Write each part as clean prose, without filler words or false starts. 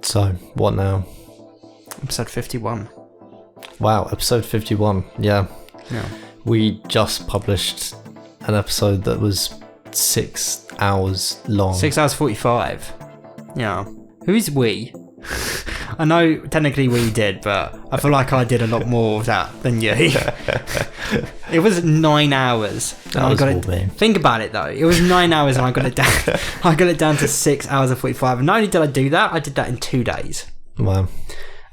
So, what now? Episode 51. Wow, episode 51. Yeah. We just published an episode that was 6 hours long. 6 hours 45. Yeah. Who is we? I know technically we did, but I feel like I did a lot more of that than you. It was 9 hours. That was all me. Think about it though. It was 9 hours and I got it down. I got it down to 6 hours and 45. And not only did I do that, I did that in 2 days. Wow.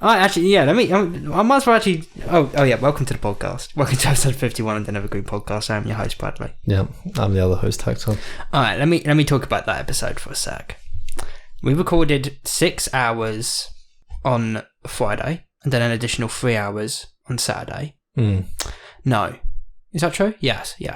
I might as well actually. Oh yeah. Welcome to the podcast. Welcome to episode 51 of the Nethergreen podcast. I'm your host Bradley. Yeah, I'm the other host Hector. All right. Let me talk about that episode for a sec. We recorded 6 hours on Friday and then an additional 3 hours on Saturday. No, is that true? Yes. It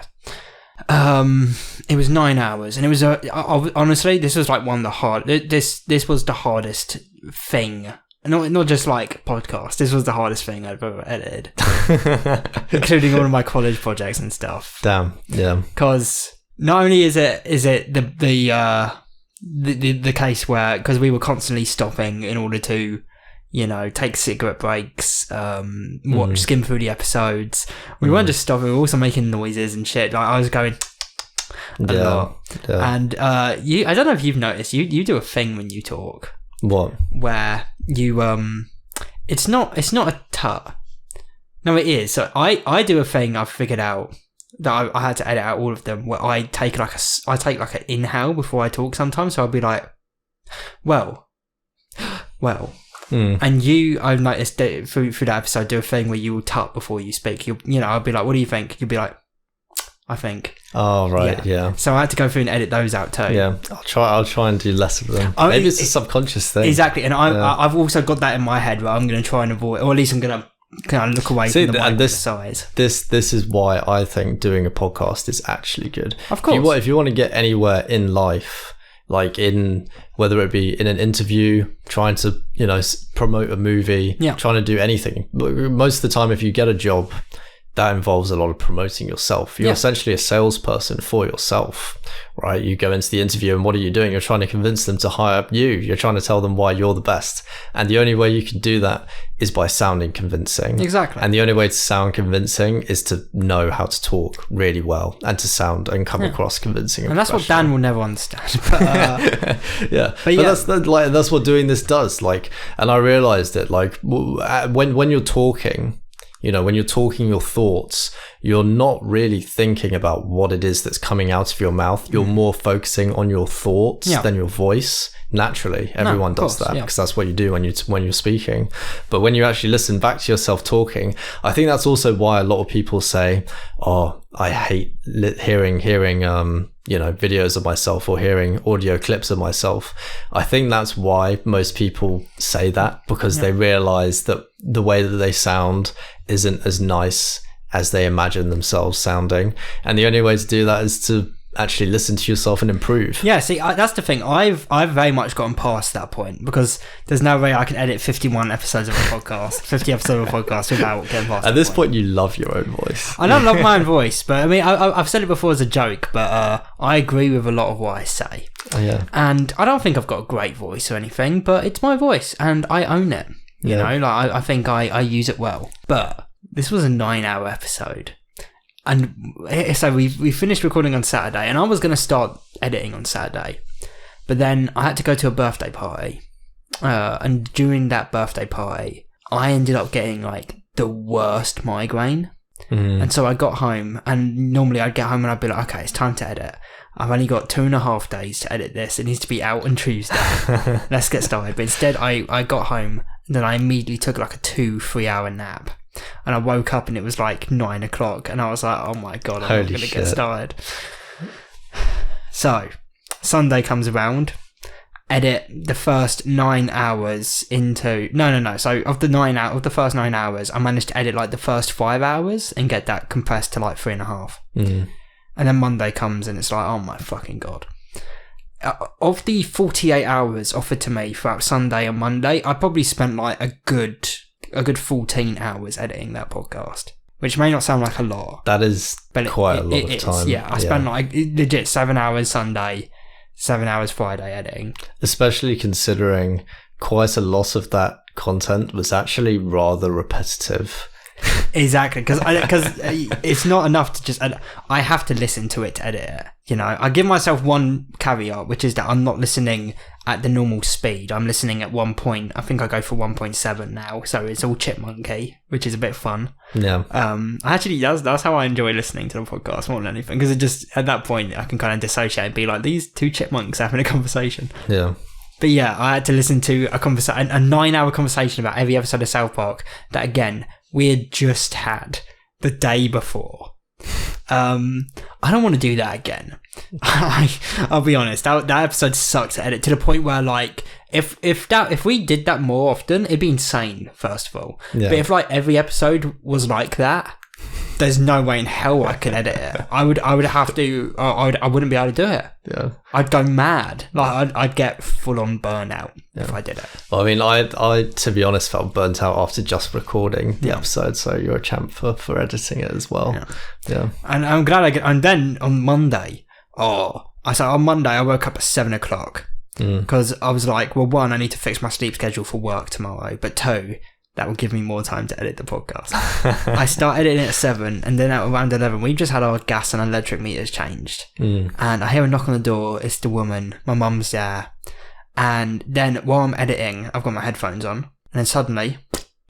was 9 hours, and it was honestly, this was like one of the hard. This was the hardest thing. Not just like podcast. This was the hardest thing I've ever edited, including all of my college projects and stuff. Damn, yeah. Because not only is it the case where, because we were constantly stopping in order to, take cigarette breaks, skim through the episodes. We weren't just stopping; we were also making noises and shit. Like I was going a lot. Yeah. And I don't know if you've noticed, you do a thing when you talk. What? Where you it's not a tut. No, it is. So I do a thing I've figured out that I had to edit out all of them, where I take like an inhale before I talk sometimes. So I'll be like, well. And I've noticed that through that episode, do a thing where you will tut before you speak. I'll be like, what do you think? You'll be like, I think. Oh right, yeah. So I had to go through and edit those out too. Yeah, I'll try and do less of them. Maybe it's a subconscious thing. Exactly, and I've also got that in my head where I'm going to try and avoid, or at least I'm going to kind of look away from the mic size. This is why I think doing a podcast is actually good. Of course, if you want to get anywhere in life, like whether it be in an interview, trying to promote a movie, trying to do anything. Most of the time, if you get a job, that involves a lot of promoting yourself. You're essentially a salesperson for yourself, right? You go into the interview and what are you doing? You're trying to convince them to hire you. You're trying to tell them why you're the best. And the only way you can do that is by sounding convincing. Exactly. And the only way to sound convincing is to know how to talk really well and to sound and come across convincing. And that's what Dan will never understand. But, that's what doing this does. And I realized that when you're talking, when you're talking your thoughts, you're not really thinking about what it is that's coming out of your mouth. You're more focusing on your thoughts than your voice. Naturally, everyone does that because that's what you do when you're speaking. But when you actually listen back to yourself talking, I think that's also why a lot of people say, "Oh, I hate hearing videos of myself or hearing audio clips of myself." I think that's why most people say that, because they realize that the way that they sound isn't as nice as they imagine themselves sounding, and the only way to do that is to actually listen to yourself and improve. Yeah, see, that's the thing. I've very much gotten past that point, because there's no way I can edit 51 episodes of a podcast, 50 episodes of a podcast without getting past at this point. You love your own voice. I don't love my own voice, but I mean, I've said it before as a joke, but I agree with a lot of what I say. Yeah. And I don't think I've got a great voice or anything, but it's my voice and I own it. I think I use it well. But this was a 9-hour episode. And so we finished recording on Saturday, and I was going to start editing on Saturday. But then I had to go to a birthday party. And during that birthday party, I ended up getting the worst migraine. And so I got home, and normally I'd get home and I'd be like, okay, it's time to edit. I've only got 2.5 days to edit this. It needs to be out on Tuesday. Let's get started. But instead, I got home, and then I immediately took a 2-3 hour nap. And I woke up and it was 9 o'clock, and I was like, oh my god, I'm not going to get started. So Sunday comes around, edit the first 9 hours into so of the first 9 hours, I managed to edit the first 5 hours and get that compressed to 3.5. And then Monday comes and it's oh my fucking god. Of the 48 hours offered to me throughout Sunday and Monday, I probably spent a good 14 hours editing that podcast. which may not sound like a lot. That is quite a lot of time. Yeah, I spent like legit 7 hours Sunday, 7 hours Friday editing. Especially considering quite a lot of that content was actually rather repetitive. Exactly, because it's not enough to just edit. I have to listen to it to edit it. You know, I give myself one caveat, which is that I'm not listening at the normal speed. I'm listening at 1 point. I think I go for 1.7 now, so it's all chipmunky, which is a bit fun. Yeah. Actually, that's how I enjoy listening to the podcast more than anything, because it just at that point I can kind of dissociate and be like, these two chipmunks having a conversation. Yeah. But yeah, I had to listen to a 9-hour conversation about every episode of South Park that, again, we had just had the day before. I don't want to do that again. I'll be honest, that episode sucked to edit to the point where, like, if we did that more often, it'd be insane, first of all. Yeah. But if like every episode was like that, there's no way in hell I could edit it. I would have to. I wouldn't be able to do it. Yeah, I'd go mad. Like I'd get full on burnout if I did it. Well, I mean, I to be honest felt burnt out after just recording the episode. So you're a champ for editing it as well. Yeah. And I'm glad And then on Monday, on Monday I woke up at 7 o'clock because I was like, well, one, I need to fix my sleep schedule for work tomorrow, but two, that will give me more time to edit the podcast. I started editing at 7, and then at around 11, we just had our gas and electric meters changed. And I hear a knock on the door. It's the woman. My mum's there. And then while I'm editing, I've got my headphones on, and then suddenly,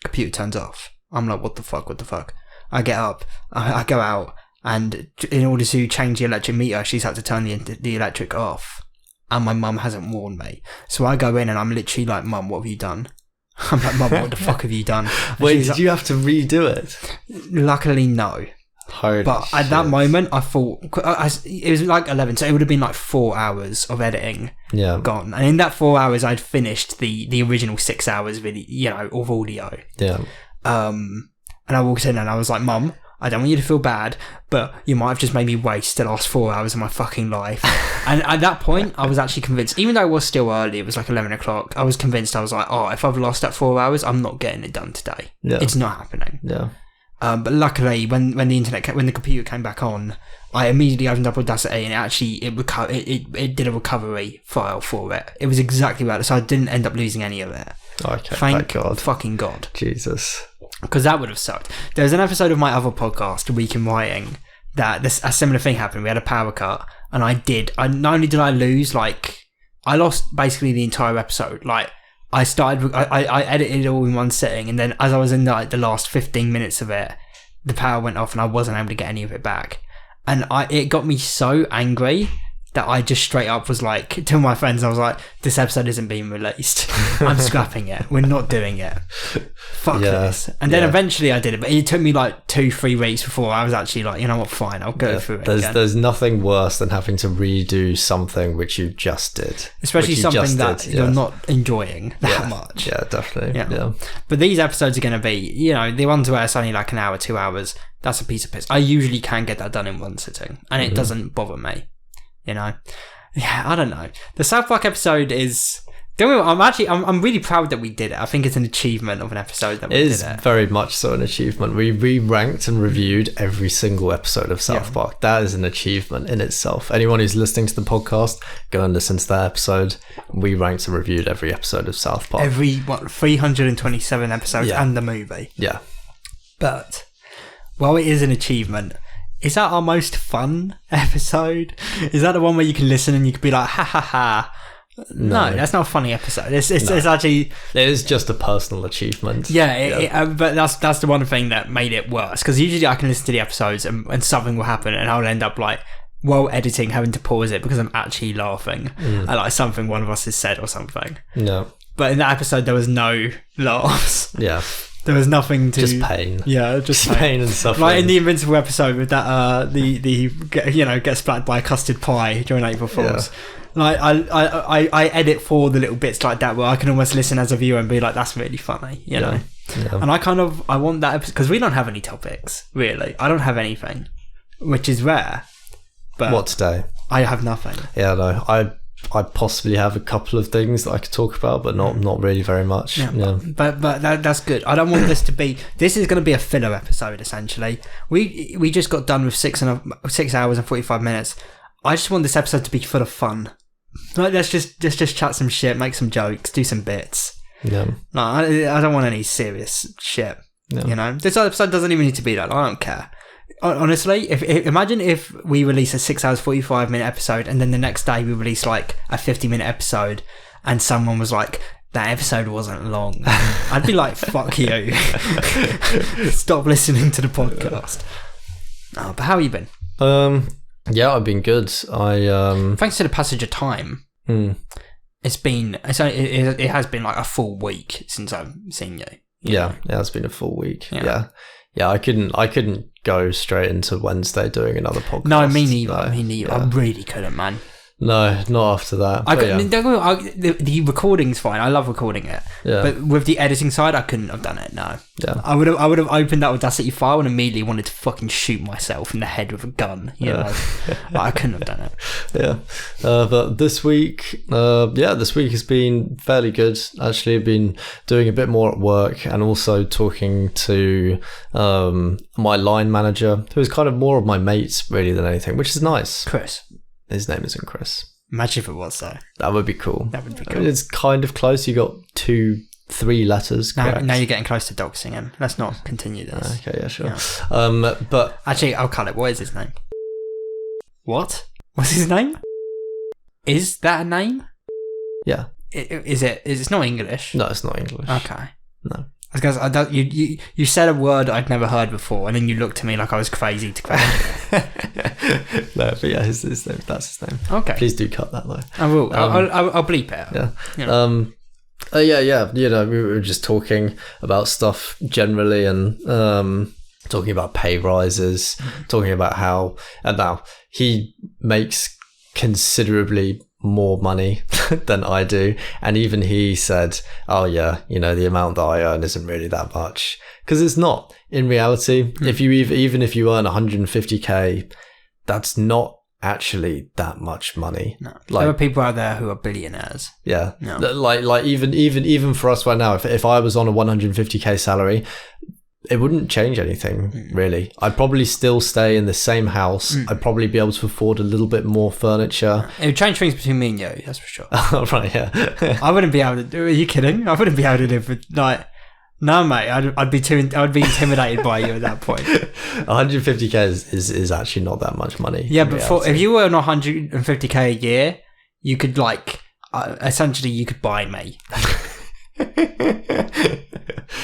computer turns off. I'm like, what the fuck? I get up, I go out, and in order to change the electric meter, she's had to turn the electric off. And my mum hasn't warned me. So I go in, and I'm literally like, Mum, what have you done? I'm like, Mum, what the fuck have you done? Wait, did you have to redo it? Luckily, no. Holy but shit. At that moment, I thought it was like 11, so it would have been like 4 hours of editing gone. And in that 4 hours, I'd finished the original 6 hours video, of audio. Yeah. And I walked in and I was like, Mum, I don't want you to feel bad, but you might have just made me waste the last 4 hours of my fucking life. And at that point, I was actually convinced, even though it was still early, it was like 11 o'clock, I was convinced. I was like, if I've lost that 4 hours, I'm not getting it done today. Yeah. It's not happening. Yeah. But luckily, when the computer came back on, I immediately opened up Audacity, and it did a recovery file for it. It was exactly right, so I didn't end up losing any of it. Okay, thank God. Fucking God. Jesus. Because that would have sucked. There's an episode of my other podcast, A Week in Writing, that a similar thing happened. We had a power cut, and not only did I lose, like, I lost basically the entire episode. Like, I edited it all in one sitting, and then as I was in the last 15 minutes of it, the power went off and I wasn't able to get any of it back. And it got me so angry that I just straight up was like, to my friends, I was like, this episode isn't being released. I'm scrapping it. We're not doing it. Fuck this. And then eventually I did it, but it took me like 2-3 weeks before I was actually like, you know what, fine, I'll go through it again. There's nothing worse than having to redo something which you just did. Especially something that you're not enjoying that much. Yeah, definitely. Yeah. But these episodes are going to be, the ones where it's only like an hour, 2 hours, that's a piece of piss. I usually can get that done in one sitting, and it doesn't bother me. Yeah, I don't know. The South Park episode is. I'm really proud that we did it. I think it's an achievement of an episode that we did it. It is very much so an achievement. We re-ranked and reviewed every single episode of South Park. That is an achievement in itself. Anyone who's listening to the podcast, go and listen to that episode. We ranked and reviewed every episode of South Park. 327 episodes and the movie. Yeah. But while it is an achievement, is that our most fun episode? Is that the one where you can listen and you can be like, ha ha ha? No, that's not a funny episode. It's actually... It is just a personal achievement. But that's the one thing that made it worse. Because usually I can listen to the episodes and something will happen and I'll end up like, while editing, having to pause it because I'm actually laughing at like something one of us has said or something. No. But in that episode, there was no laughs. Yeah. There was nothing to... Just pain. Yeah, just pain and suffering. Like in the Invincible episode with that, gets splattered by a custard pie during April Fools. Yeah. Like, I edit for the little bits like that where I can almost listen as a viewer and be like, that's really funny, you know? Yeah. And I want that episode... Because we don't have any topics, really. I don't have anything, which is rare. But what, today? I have nothing. Yeah, no. I I possibly have a couple of things that I could talk about, but not really very much. Yeah. But that's good. I don't want this to be. This is going to be a filler episode essentially. We just got done with 6 hours and 45 minutes. I just want this episode to be full of fun. Like let's just chat some shit, make some jokes, do some bits. Yeah. No, I don't want any serious shit. Yeah. You know, this episode doesn't even need to be that. I don't care. Honestly, imagine if we release a 6 hours 45 minute episode and then the next day we release like a 50-minute episode and someone was like, that episode wasn't long. I'd be like, fuck you. Stop listening to the podcast. Oh, but how have you been? Yeah, I've been good. Thanks to the passage of time, it has been like a full week since I've seen you. Yeah, it's been a full week. Yeah. I couldn't go straight into Wednesday doing another podcast. No, me neither. Yeah. I really couldn't, man. No, not after that. The recording's fine. I love recording it. Yeah. But with the editing side, I couldn't have done it. No. Yeah. I would have opened that Audacity file and immediately wanted to fucking shoot myself in the head with a gun. You know, I couldn't have done it. Yeah. But this week, this week has been fairly good. Actually, I've been doing a bit more at work and also talking to my line manager, who is kind of more of my mates really than anything, which is nice. Chris. His name isn't Chris. Imagine if it was though. That would be cool. I mean, it's kind of close. You got 2-3 letters. Now you're getting close to doxing him. Let's not continue this. Okay, yeah, sure. Yeah. But actually, I'll cut it. What is his name? What? What's his name? Is that a name? Yeah. Is it? It's not English. No, it's not English. Okay. No. Because you said a word I'd never heard before, and then you looked at me like I was crazy to question it. No, but yeah, his name. That's his name. Okay. Please do cut that though. I will. I'll bleep it. Yeah. You know. Yeah. You know, we were just talking about stuff generally, and talking about pay rises, talking about how, and now he makes considerably more money than I do, and even he said, oh yeah, you know, the amount that I earn isn't really that much, because it's not in reality. If you even if you earn 150k, that's not actually that much money. No. There are people out there who are billionaires. Yeah. No. Like even for us right now, if I was on a 150k salary, it wouldn't change anything, really. I'd probably still stay in the same house. I'd probably be able to afford a little bit more furniture. It would change things between me and you, that's for sure. Right, yeah. I wouldn't be able to do. Are you kidding? I wouldn't be able to live with, like, no, mate. I'd be intimidated by you at that point. 150k is actually not that much money. Yeah, but if you were on 150k a year, you could essentially you could buy me.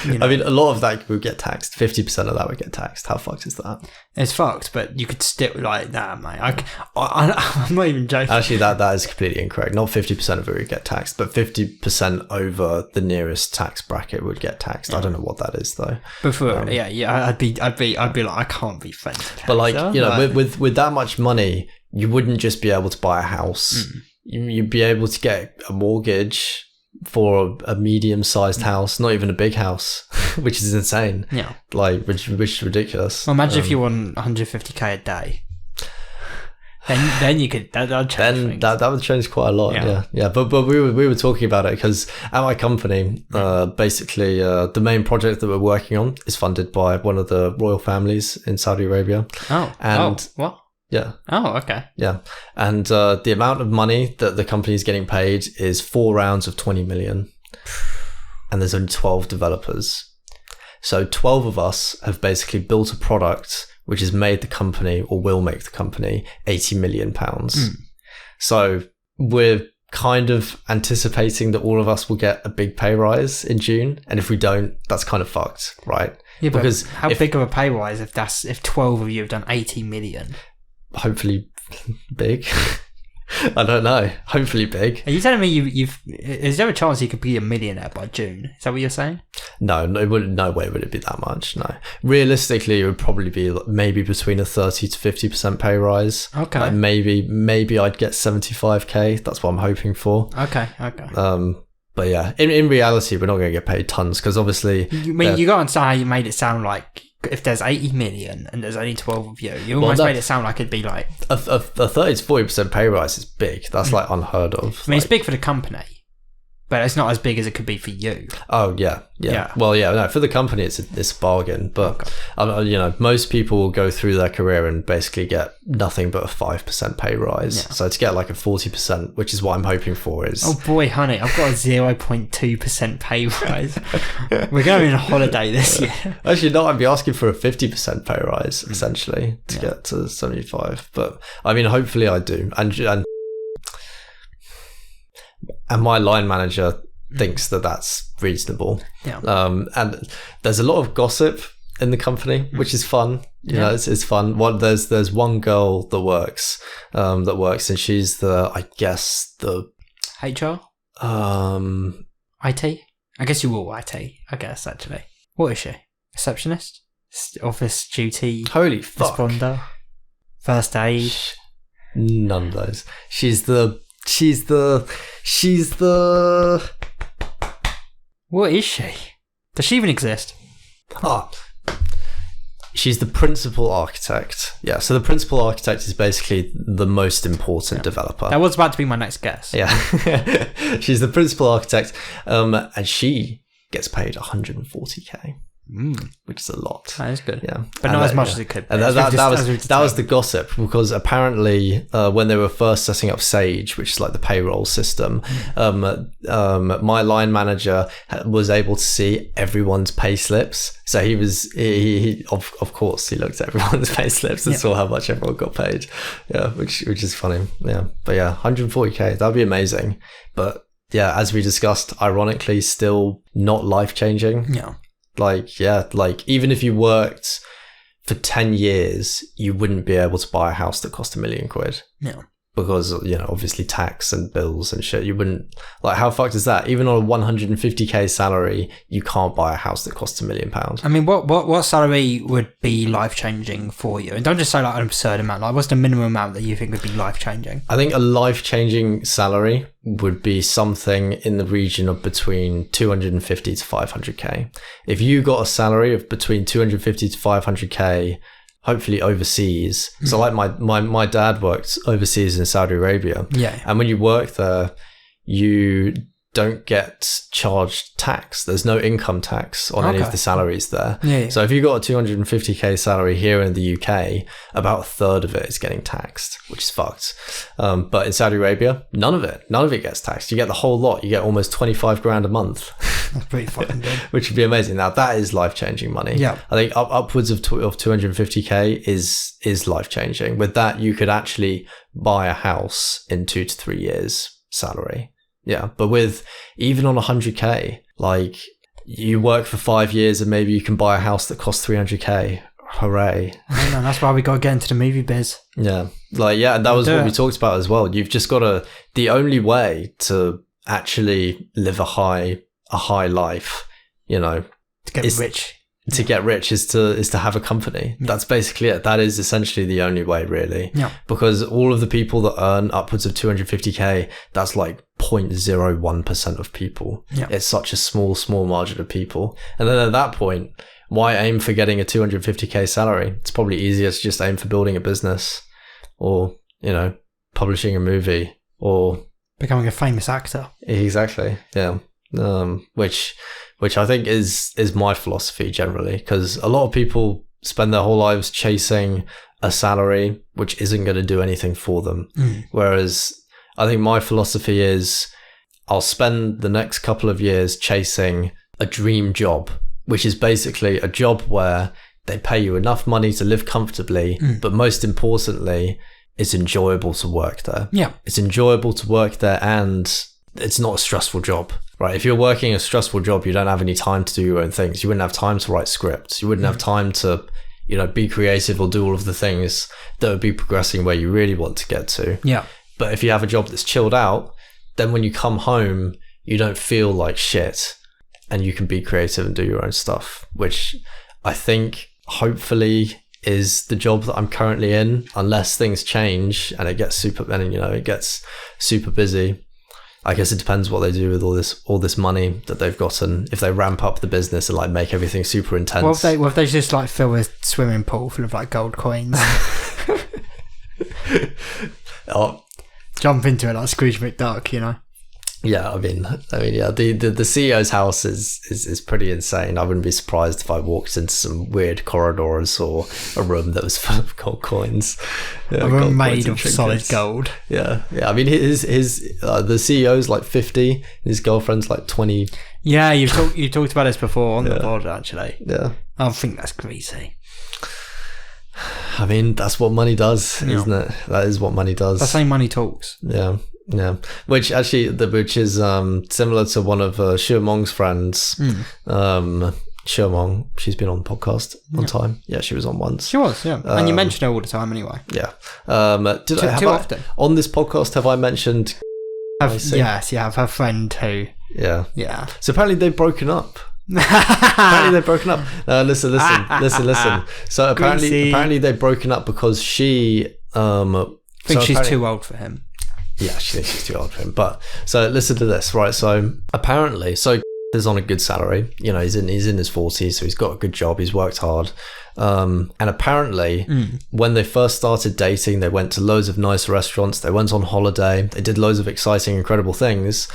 You know. I mean, a lot of that would get taxed. 50% of that would get taxed. How fucked is that? It's fucked, but you could still mate. I'm not even joking. Actually, that is completely incorrect. Not 50% of it would get taxed, but 50% over the nearest tax bracket would get taxed. I don't know what that is though. Before, I'd be like, I can't be friends. But like, you know, with that much money, you wouldn't just be able to buy a house. You'd be able to get a mortgage for a medium-sized house, not even a big house, which is insane. Yeah, like which is ridiculous. Well, imagine if you won 150k a day. Then you could that would change things. That would change quite a lot. Yeah. But we were talking about it because at my company, basically, the main project that we're working on is funded by one of the royal families in Saudi Arabia. What? Yeah. Oh, okay. Yeah. And the amount of money that the company is getting paid is 4 rounds of 20 million. And there's only 12 developers. So 12 of us have basically built a product which has made the company, or will make the company, 80 million pounds. So we're kind of anticipating that all of us will get a big pay rise in June. And if we don't, that's kind of fucked, right? Yeah, because how big of a pay rise if 12 of you have done 80 million? Hopefully big. I don't know. Hopefully big. Are you telling me is there a chance you could be a millionaire by June? Is that what you're saying? No, no way would it be that much. No. Realistically, it would probably be maybe between a 30 to 50% pay rise. Okay. Like maybe I'd get 75k. That's what I'm hoping for. Okay. But yeah, in reality, we're not going to get paid tons because obviously... You got to understand how you made it sound like if there's 80 million and there's only 12 of you, you almost made it sound like it'd be like a 30 to 40% pay rise is big. That's like unheard of. I mean, it's big for the company, but it's not as big as it could be for you. Oh yeah. Well, yeah, no, for the company it's a bargain, but most people will go through their career and basically get nothing but a 5% pay rise. Yeah. So to get like a 40%, which is what I'm hoping for, is oh boy, honey, I've got a 0.2% pay rise. We're going on a holiday this year. Actually, no, I'd be asking for a 50% pay rise essentially to get to 75. But I mean, hopefully I do, and my line manager thinks that that's reasonable. Yeah. And there's a lot of gossip in the company, which is fun. You know, it's fun. There's one girl that works, and she's the HR? IT? I guess you're all IT, I guess, actually. What is she? Receptionist? Office duty? Holy fuck. Responder? First aid? None of those. She's the... What is she? Does she even exist? She's the principal architect. Yeah, so the principal architect is basically the most important developer. That was about to be my next guess. Yeah. She's the principal architect, and she gets paid 140k. Which is a lot. That is good. Yeah, but not as much as it could be. And that was the gossip, because apparently when they were first setting up Sage, which is like the payroll system, my line manager was able to see everyone's pay slips. So he of course he looked at everyone's pay slips and saw how much everyone got paid. Yeah, which is funny. Yeah, but yeah, 140k, that'd be amazing. But yeah, as we discussed, ironically, still not life changing. Yeah. Like even if you worked for 10 years, you wouldn't be able to buy a house that cost £1 million. Yeah. Because, obviously tax and bills and shit, you wouldn't, like, how fucked is that? Even on a 150k salary, you can't buy a house that costs £1 million. I mean, what salary would be life-changing for you? And don't just say like an absurd amount. Like, what's the minimum amount that you think would be life-changing? I think a life-changing salary would be something in the region of between 250 to 500k. If you got a salary of between 250 to 500k, hopefully overseas. So like my dad worked overseas in Saudi Arabia. Yeah. And when you work there, you don't get charged tax. There's no income tax on any of the salaries there. Yeah. So if you got a 250k salary here in the UK, about a third of it is getting taxed, which is fucked. But in Saudi Arabia, none of it gets taxed. You get the whole lot. You get almost 25 grand a month. That's pretty fucking good. Which would be amazing. Now that is life-changing money. Yeah. I think upwards of 250k is life-changing. With that, you could actually buy a house in 2 to 3 years salary. Yeah, but with even on 100k, like you work for 5 years and maybe you can buy a house that costs 300k. Hooray. No, that's why we got to get into the movie biz. Yeah. And that was what we talked about as well. You've just got to, the only way to actually live a high life, to get rich. To get rich is to have a company. Yeah. That's basically it. That is essentially the only way, really. Yeah. Because all of the people that earn upwards of 250k, that's like 0.01% of people. Yeah. It's such a small margin of people. And then at that point, why aim for getting a 250k salary? It's probably easier to just aim for building a business or, publishing a movie or becoming a famous actor. Exactly. Yeah. Which I think is my philosophy generally, because a lot of people spend their whole lives chasing a salary which isn't going to do anything for them. Whereas I think my philosophy is I'll spend the next couple of years chasing a dream job, which is basically a job where they pay you enough money to live comfortably, but most importantly, it's enjoyable to work there. Yeah. It's enjoyable to work there and it's not a stressful job. Right, if you're working a stressful job, you don't have any time to do your own things. You wouldn't have time to write scripts. You wouldn't have time to, be creative or do all of the things that would be progressing where you really want to get to. Yeah. But if you have a job that's chilled out, then when you come home, you don't feel like shit and you can be creative and do your own stuff, which I think hopefully is the job that I'm currently in, unless things change and it gets super busy. I guess it depends what they do with all this money that they've gotten. If they ramp up the business and like make everything super intense. What if they just like fill a swimming pool full of like gold coins? Oh, jump into it like Scrooge McDuck, you know. Yeah, I mean, yeah. The CEO's house is pretty insane. I wouldn't be surprised if I walked into some weird corridors or a room that was full of gold coins. Yeah, a room made of solid gold. Yeah. I mean, his the CEO's like 50. His girlfriend's like 20. Yeah, you talked about this before on the pod, actually. Yeah, I think that's greasy. I mean, that's what money does, isn't it? That is what money does. That's how money talks. Yeah. Which is similar to one of Xue Mong's friends. Xue Mong, she's been on the podcast one time. Yeah, she was on once. She was, yeah. And you mention her all the time anyway. Yeah. Too often. On this podcast, have I mentioned... Yes, you have her friend who... Yeah. Yeah. So apparently they've broken up. Listen. So apparently they've broken up because she thinks she's too old for him. Yeah, she thinks she's too old for him. But so listen to this, right? So apparently, is on a good salary. You know, he's in his 40s, so he's got a good job. He's worked hard. And apparently, when they first started dating, they went to loads of nice restaurants. They went on holiday. They did loads of exciting, incredible things.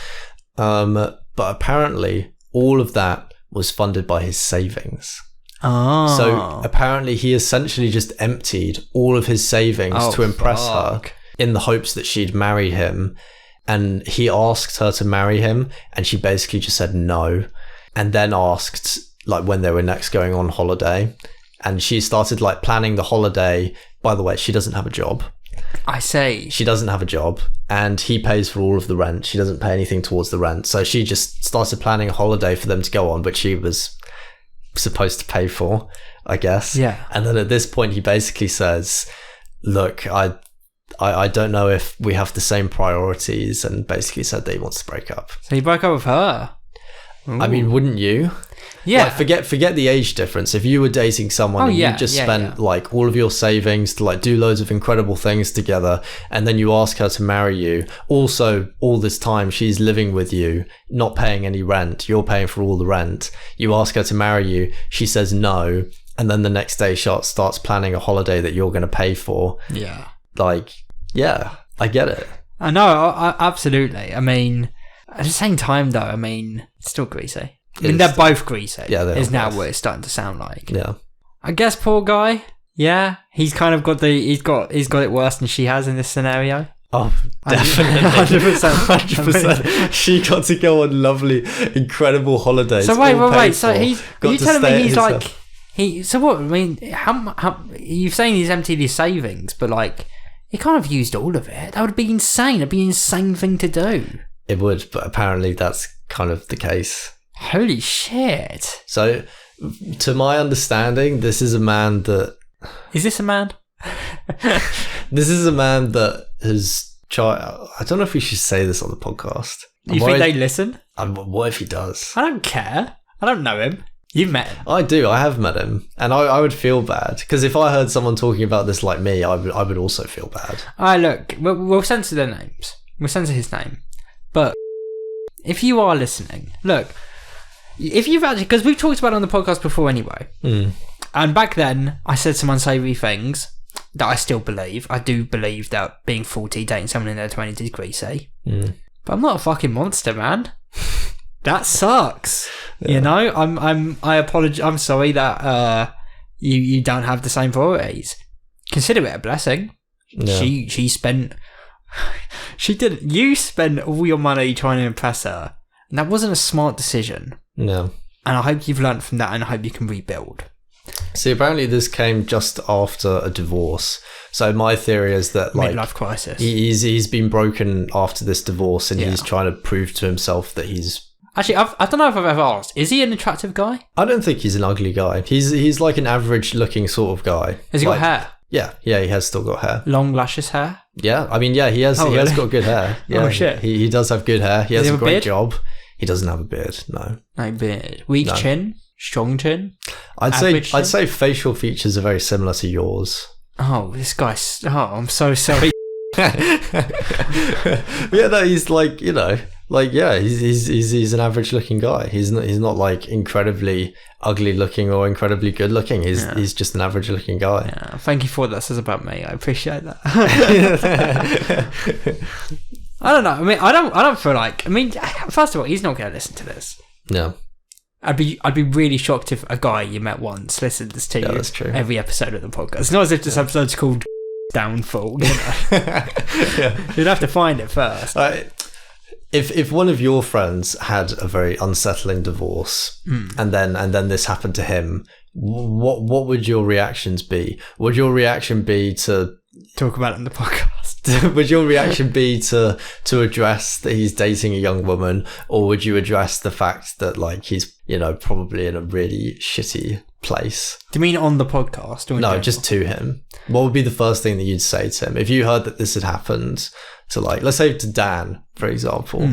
But apparently, all of that was funded by his savings. Oh. So apparently he essentially just emptied all of his savings to impress her in the hopes that she'd marry him. And he asked her to marry him and she basically just said no. And then asked like when they were next going on holiday. And she started like planning the holiday. By the way, she doesn't have a job. I say. She doesn't have a job and he pays for all of the rent. She doesn't pay anything towards the rent. So she just started planning a holiday for them to go on, which she was supposed to pay for, I guess. Yeah. And then at this point, he basically says, look, I don't know if we have the same priorities, and basically said that he wants to break up. So he broke up with her? Ooh. I mean, wouldn't you? Yeah. Like, forget the age difference. If you were dating someone and you just spent like all of your savings to like do loads of incredible things together, and then you ask her to marry you, also all this time she's living with you, not paying any rent, you're paying for all the rent, you ask her to marry you, she says no, and then the next day she starts planning a holiday that you're going to pay for. Yeah. Like, yeah, I get it. I know, I absolutely. I mean, at the same time though, I mean, it's still greasy. I mean, they're both greasy. Yeah, is now what it's starting to sound like. Yeah, I guess poor guy. Yeah, he's kind of got he's got it worse than she has in this scenario. Oh, definitely, 100%. She got to go on lovely, incredible holidays. So wait. So are you telling me he's like So what? I mean, how you're saying he's emptied his savings, but like he can't have used all of it. That would be insane. It'd be an insane thing to do. It would, but apparently that's kind of the case. Holy shit. So, to my understanding, this is a man that... Is this a man? This is a man that has tried... I don't know if we should say this on the podcast. You think they listen? What if he does? I don't care. I don't know him. You've met him. I do. I have met him. And I would feel bad. Because if I heard someone talking about this like me, I would also feel bad. Look, we'll censor their names. We'll censor his name. But if you are listening, look... If you've actually, because we've talked about it on the podcast before anyway, and back then I said some unsavoury things that I still believe. I do believe that being 40, dating someone in their 20s is greasy. But I'm not a fucking monster, man. That sucks. Yeah. You know, I apologize. I'm sorry that you don't have the same priorities. Consider it a blessing. Yeah. She spent. She didn't. You spent all your money trying to impress her. And that wasn't a smart decision. No. And I hope you've learned from that and I hope you can rebuild. See, apparently this came just after a divorce. So my theory is that like midlife crisis. He's been broken after this divorce and he's trying to prove to himself that he's... Actually, I don't know if I've ever asked. Is he an attractive guy? I don't think he's an ugly guy. He's like an average looking sort of guy. Has he got hair? Yeah, he has still got hair. Long luscious hair? Yeah, I mean, he has got good hair. Yeah, oh shit. He does have good hair. He has a great job. He doesn't have a beard, no. No beard. Weak chin? Strong chin? I'd say facial features are very similar to yours. Oh, this guy's... Oh, I'm so sorry. Yeah, no, he's like, you know, Like, yeah, he's an average looking guy. He's not like incredibly ugly looking or incredibly good looking. He's just an average looking guy. Yeah, thank you for what that says about me. I appreciate that. I don't know. I mean, I don't feel like. I mean, first of all, he's not going to listen to this. No. I'd be really shocked if a guy you met once listens to that's true. every episode of the podcast. It's not as if this episode's called Downfall. You know? Yeah. You'd have to find it first. If one of your friends had a very unsettling divorce and then this happened to him, what would your reactions be? Would your reaction be to talk about it in the podcast? Would your reaction be to address that he's dating a young woman, or would you address the fact that like he's, you know, probably in a really shitty place? Do you mean on the podcast? Or no, just to him. What would be the first thing that you'd say to him if you heard that this had happened to, like, let's say to Dan, for example?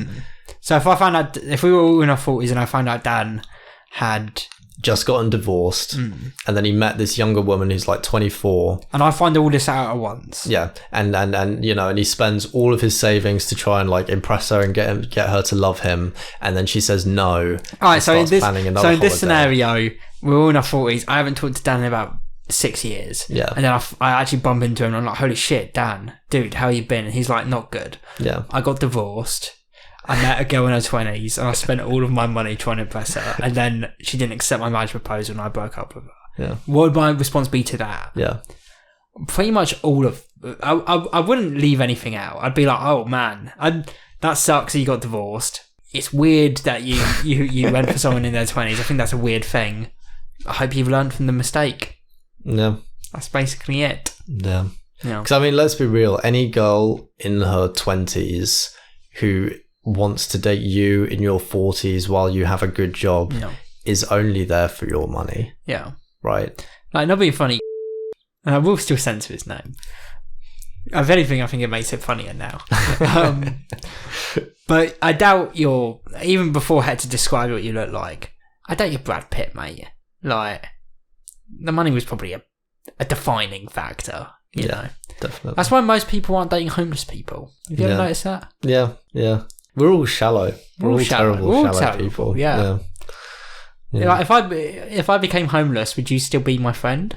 So if I found out, if we were all in our 40s and I found out Dan had just gotten divorced and then he met this younger woman who's like 24, and I find all this out at once, and you know, and he spends all of his savings to try and like impress her and get her to love him, and then she says no. All right, so in this scenario, we're all in our 40s. I haven't talked to Dan in about 6 years, and then I actually bump into him and I'm like, holy shit, Dan, dude, how you been? And he's like, not good. I got divorced. I met a girl in her 20s and I spent all of my money trying to impress her, and then she didn't accept my marriage proposal and I broke up with her. What would my response be to that? Pretty much all of... I wouldn't leave anything out. I'd be like, oh man, that sucks that you got divorced. It's weird that you went for someone in their 20s. I think that's a weird thing. I hope you've learned from the mistake. That's basically it. Because I mean, let's be real. Any girl in her 20s who wants to date you in your 40s while you have a good job is only there for your money. Right? Like, not being funny, and I will still censor his name. If anything, I think it makes it funnier now. But I doubt even before Hector described what you look like, I doubt you're Brad Pitt, mate. Like, the money was probably a defining factor, you know. Definitely. That's why most people aren't dating homeless people. Have you ever noticed that? Yeah. We're all shallow. We're all terrible, shallow people. Yeah. Like, if I became homeless, would you still be my friend?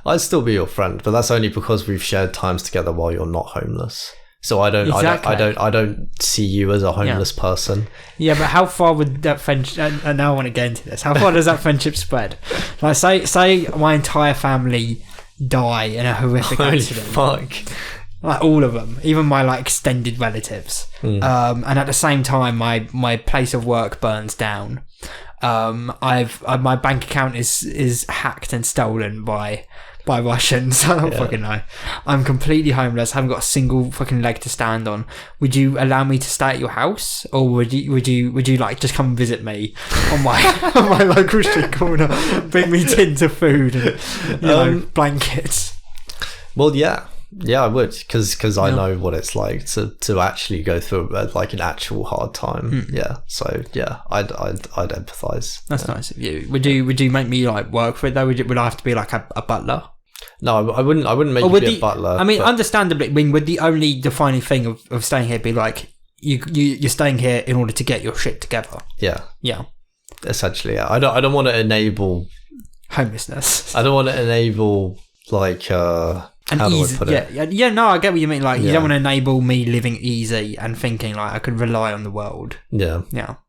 I'd still be your friend, but that's only because we've shared times together while you're not homeless. So I don't see you as a homeless person. Yeah, but how far would that friendship? And now I want to get into this. How far does that friendship spread? Like, say my entire family die in a horrific accident. Fuck. Like, all of them, even my like extended relatives. And at the same time, my place of work burns down. My bank account is hacked and stolen by Russians. I don't fucking know. I'm completely homeless. Haven't got a single fucking leg to stand on. Would you allow me to stay at your house, or would you like just come visit me on my on my local street corner, bring me tins of food and blankets? Well, yeah, I would, because I know what it's like to actually go through like an actual hard time. So I'd empathise. That's nice of you. Would you make me like work for it though? Would I have to be like a butler? No, I wouldn't make you be a butler. I mean, understandably, would the only defining thing of staying here be like you're staying here in order to get your shit together? Yeah. Essentially, yeah. I don't want to enable homelessness. I don't want to enable like how do I put it? Yeah. No, I get what you mean. Like, you don't want to enable me living easy and thinking like I could rely on the world. No,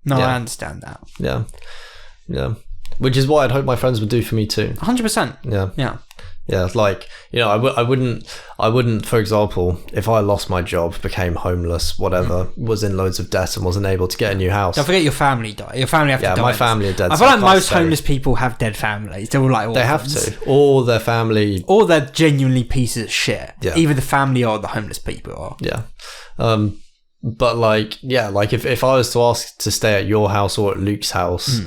I understand that. Yeah. Which is what I'd hope my friends would do for me too. 100%. Yeah, like, you know, I wouldn't, for example, if I lost my job, became homeless, whatever, was in loads of debt and wasn't able to get a new house. Don't forget your family died. Your family have to die. Yeah, my family are dead. I feel like most homeless people have dead families. They're all like orphans. They have to. Or their family... Or they're genuinely pieces of shit. Yeah. Either the family or the homeless people are. Yeah. But like, like if I was to ask to stay at your house or at Luke's house,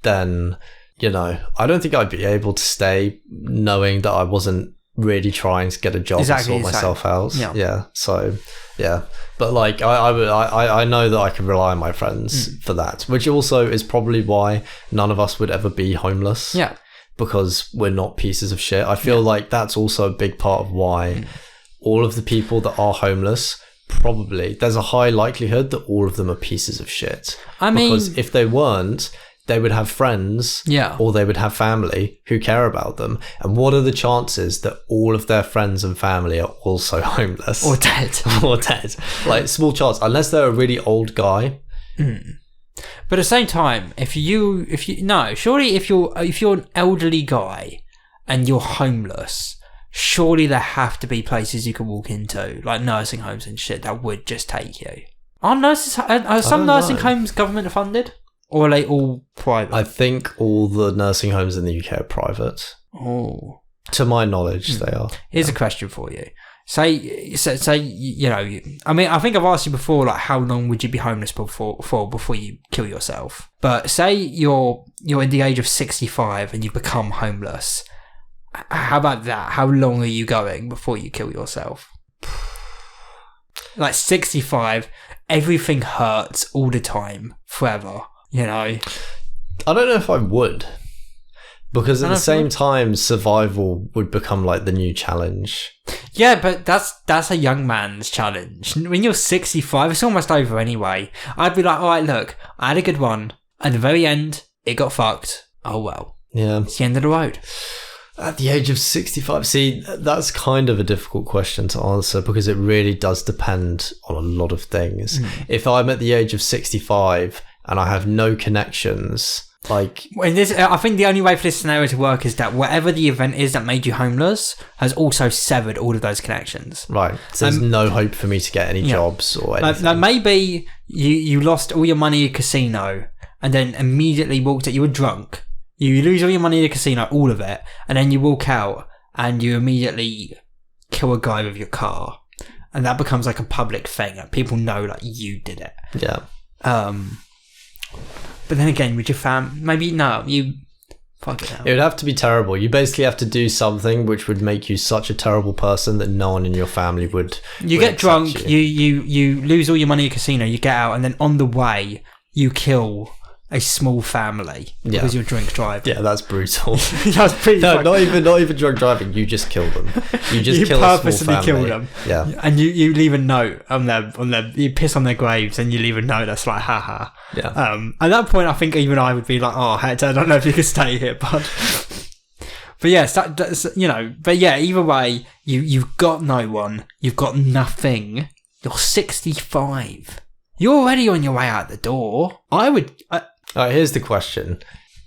then... You know, I don't think I'd be able to stay knowing that I wasn't really trying to get a job and sort myself out. Yeah. So, yeah. But like, I know that I can rely on my friends for that, which also is probably why none of us would ever be homeless. Yeah. Because we're not pieces of shit. I feel like that's also a big part of why all of the people that are homeless probably there's a high likelihood that all of them are pieces of shit. I mean, because if they weren't, they would have friends, or they would have family who care about them. And what are the chances that all of their friends and family are also homeless or dead? Or dead? Like, small chance, unless they're a really old guy. But at the same time, surely if you're an elderly guy and you're homeless, surely there have to be places you can walk into, like nursing homes and shit, that would just take you. Are some nursing homes government funded? Or are they all private? I think all the nursing homes in the UK are private. Oh. To my knowledge, they are. Here's a question for you. Say, you know, I mean, I think I've asked you before, like, how long would you be homeless before you kill yourself? But say you're in the age of 65 and you become homeless. How about that? How long are you going before you kill yourself? Like 65, everything hurts all the time, forever. You know, I don't know if I would, because at the same time, survival would become like the new challenge. Yeah, but that's a young man's challenge. When you're 65, it's almost over anyway. I'd be like, all right, look, I had a good one. At the very end, it got fucked. Oh well. Yeah, it's the end of the road. At the age of 65, see, that's kind of a difficult question to answer because it really does depend on a lot of things. If I'm at the age of 65 and I have no connections, like... I think the only way for this scenario to work is that whatever the event is that made you homeless has also severed all of those connections. Right. So there's no hope for me to get any jobs or anything. Like maybe you lost all your money at a casino and then immediately walked out. You were drunk. You lose all your money in the casino, all of it, and then you walk out and you immediately kill a guy with your car. And that becomes like a public thing. Like, people know like you did it. Yeah. But then again, with your maybe no, you fuck it out. It would have to be terrible. You basically have to do something which would make you such a terrible person that no one in your family would. You get drunk, you lose all your money in the casino, you get out, and then on the way you kill a small family because you're drink driving. Yeah, that's brutal. That's pretty. No, not even drunk driving. You just kill them. You just kill a small family. Kill them. Yeah, and you leave a note on their. You piss on their graves and you leave a note that's like, haha. Yeah. At that point, I think even I would be like, oh, Hector, I don't know if you can stay here, bud. But yes, that's you know. But yeah, either way, you've got no one. You've got nothing. You're 65. You're already on your way out the door. I would. All right, here's the question.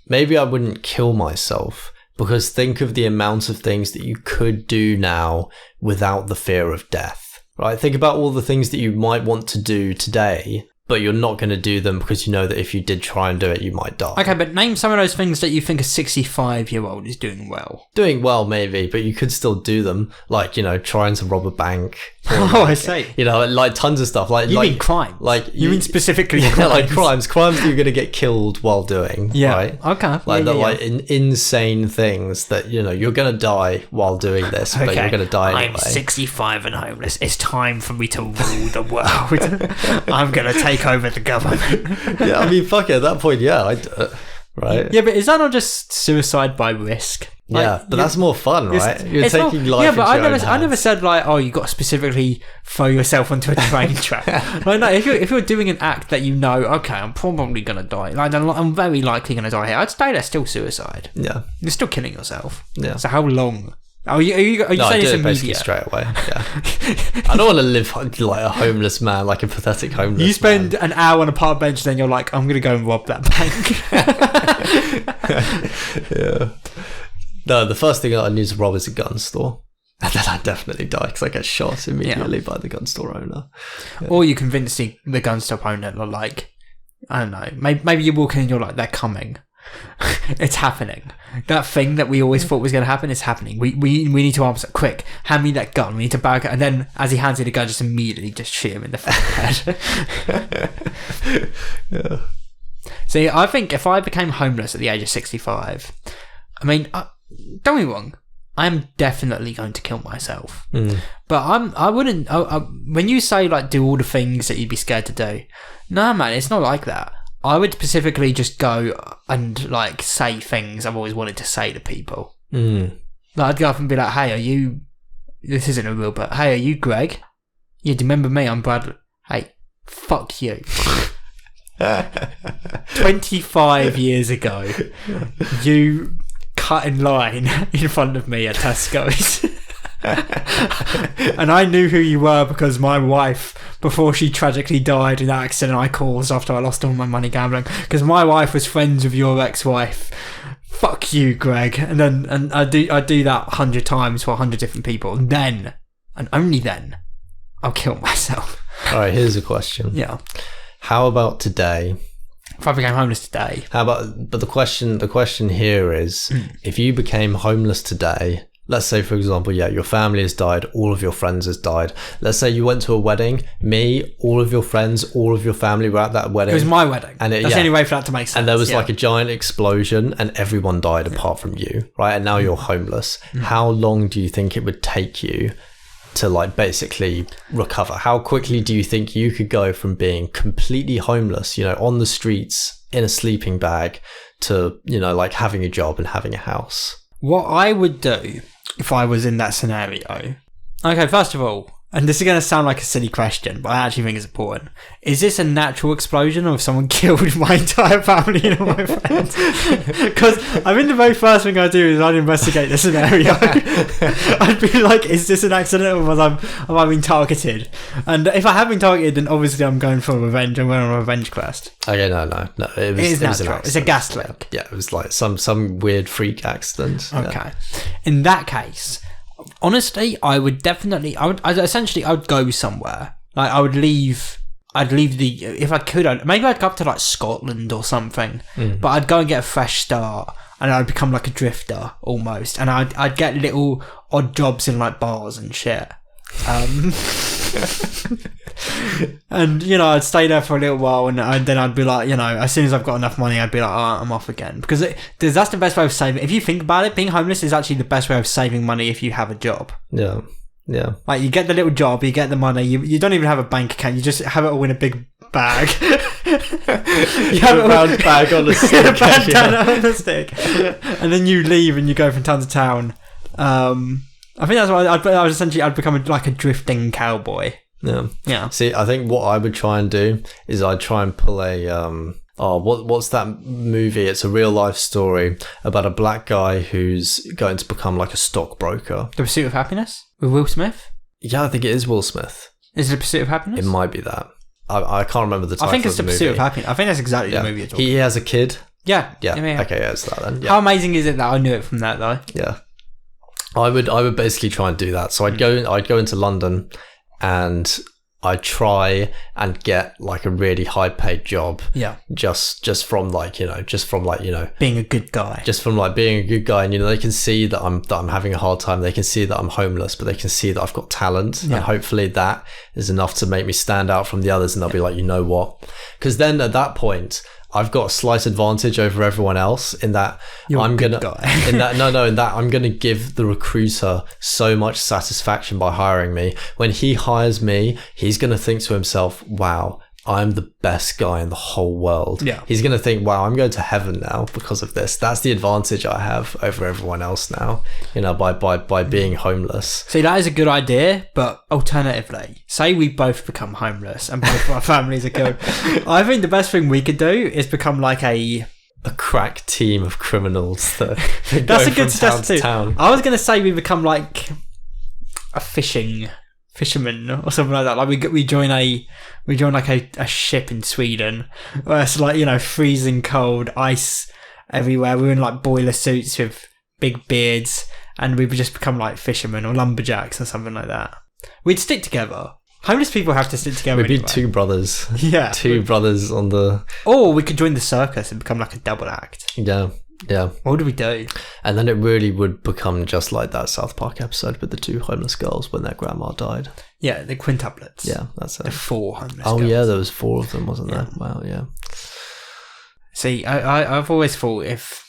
Maybe I wouldn't kill myself because think of the amount of things that you could do now without the fear of death, right? Think about all the things that you might want to do today, but you're not going to do them because you know that if you did try and do it, you might die. Okay, but name some of those things that you think a 65-year-old is doing well. Doing well, maybe, but you could still do them. Like, you know, trying to rob a bank. Oh, I see. You know, like tons of stuff. Like, you mean crime? Like you mean specifically crimes? Like crimes that you're going to get killed while doing. Yeah. Right? Okay. Like like insane things that, you know, you're going to die while doing this, but you're going to die anyway. I'm 65 and homeless. It's time for me to rule the world. I'm going to take over the government. Yeah, I mean, fuck it. At that point, yeah, right? Yeah, but is that not just suicide by risk? Like, yeah, but that's more fun, right? You're taking life. Yeah, but into your own hands. I never said like, oh, you got to specifically throw yourself onto a train track. Like, no, if you're doing an act that you know, okay, I'm probably gonna die. Like, I'm very likely gonna die here. I'd say that's still suicide. Yeah, you're still killing yourself. Yeah. So how long? Are you saying it's immediate? Straight away. Yeah. I don't want to live like a homeless man, like a pathetic homeless man. You spend an hour on a park bench, then you're like, I'm gonna go and rob that bank. Yeah. No, the first thing that I need to rob is a gun store. And then I definitely die because I get shot immediately by the gun store owner. Yeah. Or you convince the gun store owner, like, I don't know, maybe you walk in and you're like, they're coming. It's happening. That thing that we always thought was going to happen is happening. We need to answer quick. Hand me that gun. We need to barricade. And then as he hands you the gun, just immediately just shoot him in the head. Yeah. See, I think if I became homeless at the age of 65, I mean, don't get me wrong, I'm definitely going to kill myself. But I wouldn't. When you say like do all the things that you'd be scared to do, no, man, it's not like that. I would specifically just go and like say things I've always wanted to say to people. Like, I'd go up and be like, "Hey, are you? This isn't a real, but hey, are you Greg? Yeah, do you remember me? I'm Bradley. Hey, fuck you. 25 years ago, you cut in line in front of me at Tesco's. And I knew who you were because my wife, before she tragically died in that accident I caused after I lost all my money gambling, because my wife was friends with your ex-wife. Fuck you, Greg. And I do that 100 times for 100 different people. And then, and only then, I'll kill myself. All right, here's a question. Yeah. How about today? If I became homeless today. But the question here is, if you became homeless today, let's say, for example, your family has died, all of your friends has died. Let's say you went to a wedding, me, all of your friends, all of your family were at that wedding. It was my wedding. And that's the only way for that to make sense. And there was like a giant explosion and everyone died apart from you, right? And now you're homeless. How long do you think it would take you to like basically recover? How quickly do you think you could go from being completely homeless, on the streets in a sleeping bag, to, like having a job and having a house? What I would do if I was in that scenario... Okay, first of all, and this is going to sound like a silly question, but I actually think it's important. Is this a natural explosion, or if someone killed my entire family and all my friends? Because I think the very first thing I do is I'd investigate the scenario. I'd be like, is this an accident, or have I been targeted? And if I have been targeted, then obviously I'm going for revenge. I'm going on a revenge quest. Okay, no. It is natural. It's a gas leak. Yeah, it was like some weird freak accident. Okay. In that case... Honestly, I would go somewhere. Like, I'd leave if I could, maybe I'd go up to like Scotland or something, but I'd go and get a fresh start, and I'd become like a drifter almost, and I'd get little odd jobs in like bars and shit. And I'd stay there for a little while, and then I'd be like, as soon as I've got enough money, I'd be like, oh, I'm off again, because that's the best way of saving. If you think about it, being homeless is actually the best way of saving money if you have a job. Yeah. Like, you get the little job, you get the money, you don't even have a bank account, you just have it all in a big bag. You have a round bag on a stick. On a stick. And then you leave and you go from town to town. I think that's what I'd become like a drifting cowboy. Yeah. See, I think what I would try and do is I'd try and pull a what's that movie? It's a real life story about a black guy who's going to become like a stockbroker. The Pursuit of Happiness with Will Smith? Yeah, I think it is Will Smith. Is it The Pursuit of Happiness? It might be that. I can't remember the title. I think it's of the The Pursuit of Happiness. I think that's exactly the movie you're talking about. He has a kid. Yeah. Yeah. Okay, yeah, it's that then. Yeah. How amazing is it that I knew it from that though? Yeah. I would basically try and do that. So I'd go into London, and I'd try and get like a really high paid job. Yeah. Just from being a good guy. Just from like being a good guy, and they can see that I'm having a hard time. They can see that I'm homeless, but they can see that I've got talent, and hopefully that is enough to make me stand out from the others. And they'll be like, you know what? Because then at that point, I've got a slight advantage over everyone else in that I'm gonna give the recruiter so much satisfaction by hiring me. When he hires me, he's gonna think to himself, wow, I'm the best guy in the whole world. Yeah. He's going to think, wow, I'm going to heaven now because of this. That's the advantage I have over everyone else now, by being homeless. See, that is a good idea, but alternatively, say we both become homeless and both of our families are killed. I think the best thing we could do is become like a crack team of criminals that that's go a good from town to suggestion. town. I was going to say we become like a fisherman or something like that. Like we join like a ship in Sweden where it's like, freezing cold, ice everywhere. We're in like boiler suits with big beards, and we would just become like fishermen or lumberjacks or something like that. We'd stick together. Homeless people have to stick together. We'd be two brothers. Yeah. Two brothers on the... Or we could join the circus and become like a double act. Yeah. Yeah. What do we do? And then it really would become just like that South Park episode with the two homeless girls when their grandma died. Yeah, the quintuplets. Yeah, that's it. The 4 homeless girls. Yeah, there was 4 of them, wasn't there? Wow, yeah. See, I've always thought if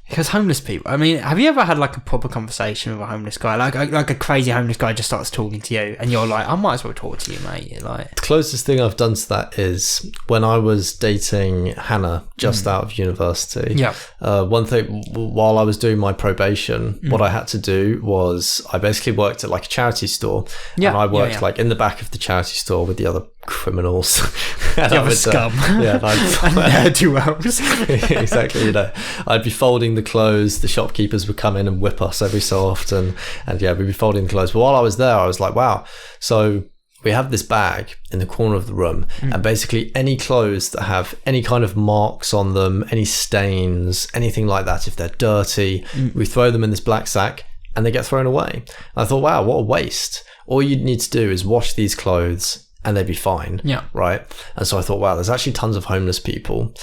Because homeless people, I mean, have you ever had like a proper conversation with a homeless guy? Like a crazy homeless guy just starts talking to you and you're like, I might as well talk to you, mate. You're like, the closest thing I've done to that is when I was dating Hannah just out of university. Yeah. One thing, while I was doing my probation, what I had to do was I basically worked at like a charity store. Yeah. And I worked like in the back of the charity store with the other criminals. the other scum. Yeah. And ne'er-do-wells. Exactly. I'd be folding the clothes. The shopkeepers would come in and whip us every so often. And yeah, we'd be folding the clothes. But while I was there, I was like, wow. So we have this bag in the corner of the room, and basically any clothes that have any kind of marks on them, any stains, anything like that, if they're dirty, we throw them in this black sack and they get thrown away. And I thought, wow, what a waste. All you'd need to do is wash these clothes and they'd be fine. Yeah. Right. And so I thought, wow, there's actually tons of homeless people.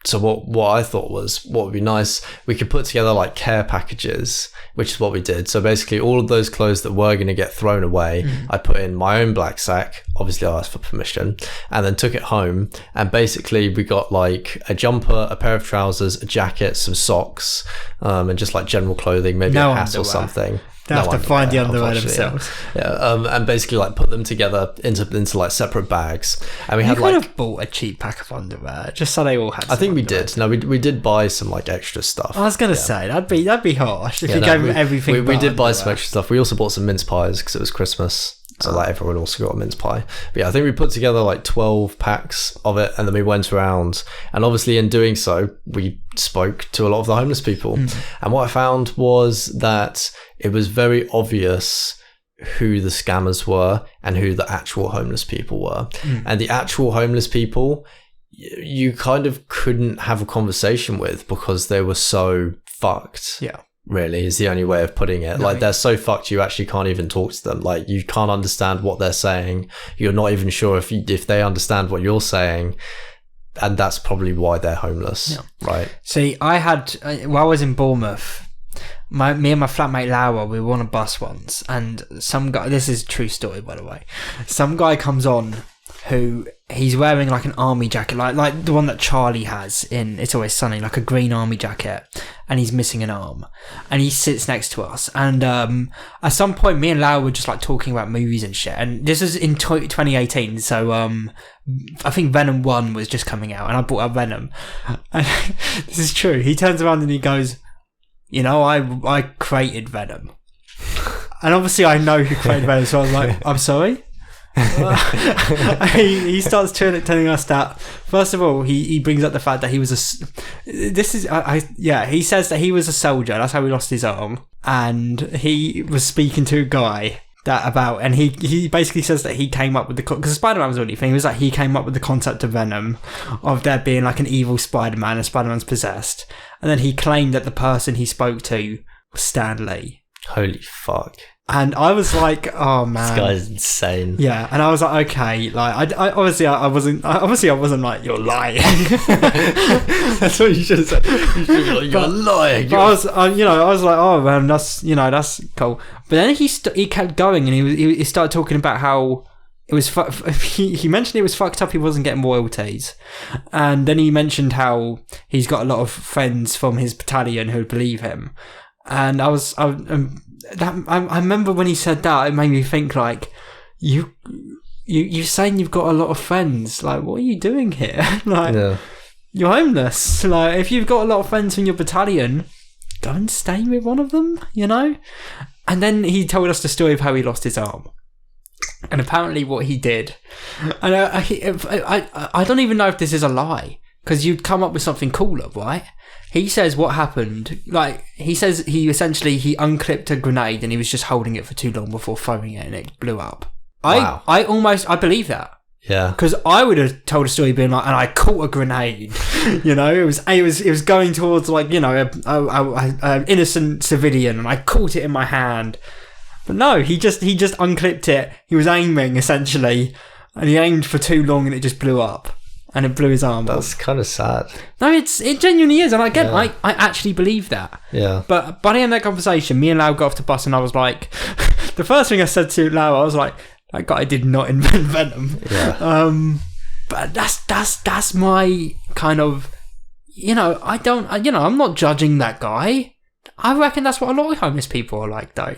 So what I thought was, what would be nice, we could put together like care packages, which is what we did. So basically all of those clothes that were going to get thrown away, I put in my own black sack. Obviously I asked for permission, and then took it home. And basically we got like a jumper, a pair of trousers, a jacket, some socks, and just like general clothing, maybe a hat or something. They have to find the underwear themselves. Yeah. And basically like put them together into like separate bags. And we had kind of bought a cheap pack of underwear just so they all had. I think we did. No, we did buy some like extra stuff. I was gonna say that'd be harsh if you gave them everything. We did buy some extra stuff. We also bought some mince pies because it was Christmas. So like everyone also got a mince pie. But yeah, I think we put together like 12 packs of it, and then we went around. And obviously in doing so, we spoke to a lot of the homeless people. And what I found was that it was very obvious who the scammers were and who the actual homeless people were. And the actual homeless people, you kind of couldn't have a conversation with because they were so fucked. Yeah. Really is the only way of putting it. Like they're so fucked you actually can't even talk to them. Like you can't understand what they're saying. You're not even sure if they understand what you're saying, and that's probably why they're homeless. Right. See, I had while I was in Bournemouth, me and my flatmate Laura, we were on a bus once, and some guy, this is a true story by the way, some guy comes on who he's wearing like an army jacket, like the one that Charlie has in It's Always Sunny, like a green army jacket, and he's missing an arm, and he sits next to us, and at some point me and Lau were just like talking about movies and shit, and this is in 2018, so I think Venom 1 was just coming out, and I bought up Venom, and this is true, he turns around and he goes, you know, I created Venom, and obviously I know who created Venom, so I was like, I'm sorry. He starts telling us that first of all he brings up the fact that he was he says that he was a soldier, that's how he lost his arm, and he was speaking to a guy and he basically says that he came up with because Spider-Man was already thing, it was like he came up with the concept of Venom, of there being like an evil Spider-Man and Spider-Man's possessed, and then he claimed that the person he spoke to was Stan Lee. Holy fuck. And I was like, "Oh man, this guy's insane." Yeah, and I was like, "Okay, like, I wasn't like you're lying." That's what you should have said. You should be like, "You're lying." But I was like, "Oh man, that's cool." But then he kept going, and he started talking about how it was. He mentioned it was fucked up. He wasn't getting royalties, and then he mentioned how he's got a lot of friends from his battalion who believe him, and I remember when he said that, it made me think like, you're saying you've got a lot of friends. Like, what are you doing here? Like, you're homeless. Like, if you've got a lot of friends from your battalion, go and stay with one of them, you know? And then he told us the story of how he lost his arm. And apparently what he did, and I don't even know if this is a lie, because you'd come up with something cooler, right? He says what happened, like, he says he unclipped a grenade and he was just holding it for too long before throwing it and it blew up. Wow. I believe that. Yeah. Because I would have told a story being like, and I caught a grenade, you know, it was going towards like, you know, a innocent civilian, and I caught it in my hand. But no, he just unclipped it. He was aiming essentially, and he aimed for too long and it just blew up. And it blew his arm off. That's kind of sad. No, it genuinely is. And again, I actually believe that. Yeah. But by the end of that conversation, me and Lau got off the bus and I was like, the first thing I said to Lau, I was like, that guy did not invent Venom. Yeah. But that's my kind of, I'm not judging that guy. I reckon that's what a lot of homeless people are like, though.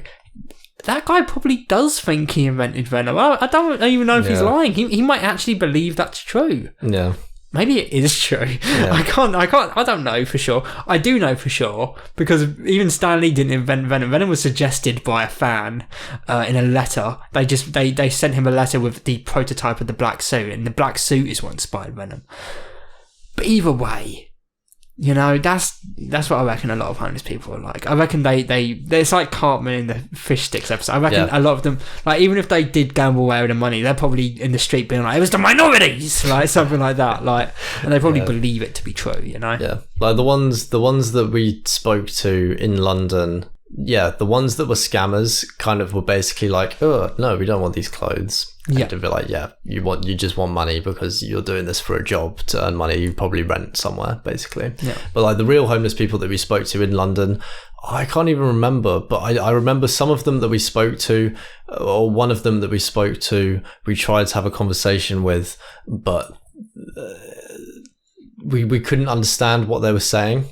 That guy probably does think he invented venom. I don't even know if he's lying. He might actually believe that's true. Yeah. Maybe it is true. Yeah. I don't know for sure. I do know for sure because even Stan Lee didn't invent venom. Venom was suggested by a fan in a letter. They sent him a letter with the prototype of the black suit, and the black suit is what inspired venom. But either way, that's what I reckon a lot of homeless people are like. I reckon it's like Cartman in the fish sticks episode. I reckon a lot of them, like, even if they did gamble away with the money, they're probably in the street being like, it was the minorities, like something like that, like, and they probably believe it to be true, Yeah, like the ones that we spoke to in London. Yeah, the ones that were scammers kind of were basically like, oh no, we don't want these clothes. Yeah, to be like, you just want money because you're doing this for a job to earn money. You probably rent somewhere, basically. Yeah. But like the real homeless people that we spoke to in London, I can't even remember, but I remember some of them that we spoke to, or one of them that we spoke to. We tried to have a conversation with, but we couldn't understand what they were saying.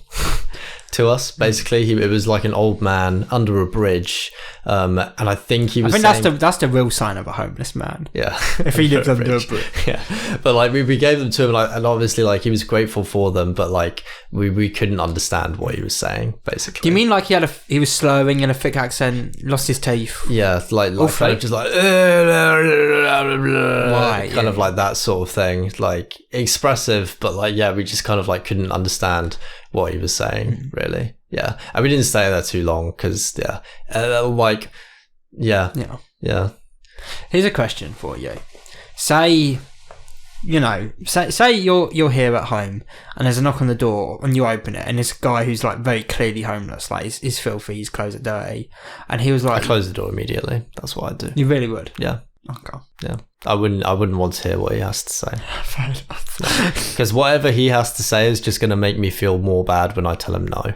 To us, basically, it was like an old man under a bridge, and I think he was. I think that's the real sign of a homeless man. Yeah, if he lives under a bridge. Yeah, but like we gave them to him, like, and obviously, like, he was grateful for them, but like we couldn't understand what he was saying. Basically, do you mean like he was slurring in a thick accent, lost his teeth? Yeah, like kind of just like kind of like that sort of thing, like expressive, but like we just kind of like couldn't understand what he was saying, really. Yeah, and we didn't stay there too long because Here's a question for you. Say you're here at home and there's a knock on the door and you open it and it's a guy who's like very clearly homeless, like he's filthy, his clothes are dirty, and he was like, I close the door immediately. That's what I do. You really would? Yeah. Okay. Yeah. I wouldn't want to hear what he has to say. Fair enough. Because whatever he has to say is just going to make me feel more bad when I tell him no.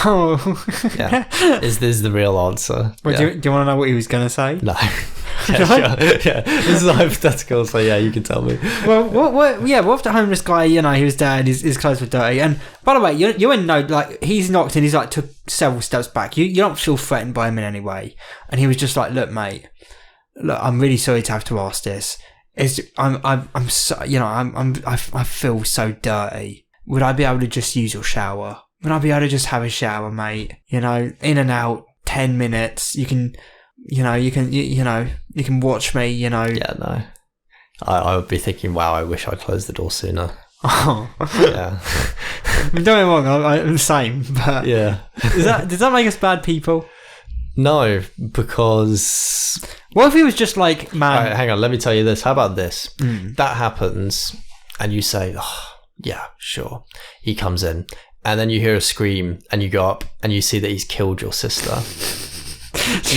Oh. Yeah. Is this the real answer? Well, do you want to know what he was going to say? No. Yeah, sure. Yeah. This is a hypothetical, so yeah, you can tell me. Well, what if the homeless guy, he was dead, his clothes were dirty, and by the way, you're in no, like, he's knocked and he's like took several steps back. You don't feel threatened by him in any way, and he was just like, look, mate, I'm really sorry to have to ask this. I'm so, I feel so dirty. Would I be able to just use your shower? Would I be able to just have a shower, mate? In and out, 10 minutes. You can watch me. Yeah, no. I would be thinking, wow, I wish I'd closed the door sooner. Oh, yeah. Don't get me wrong, I'm the same, but yeah. Does that make us bad people? No, because... What if he was just like, man... Right, hang on, let me tell you this. How about this? That happens, and you say, oh, yeah, sure. He comes in, and then you hear a scream, and you go up, and you see that he's killed your sister.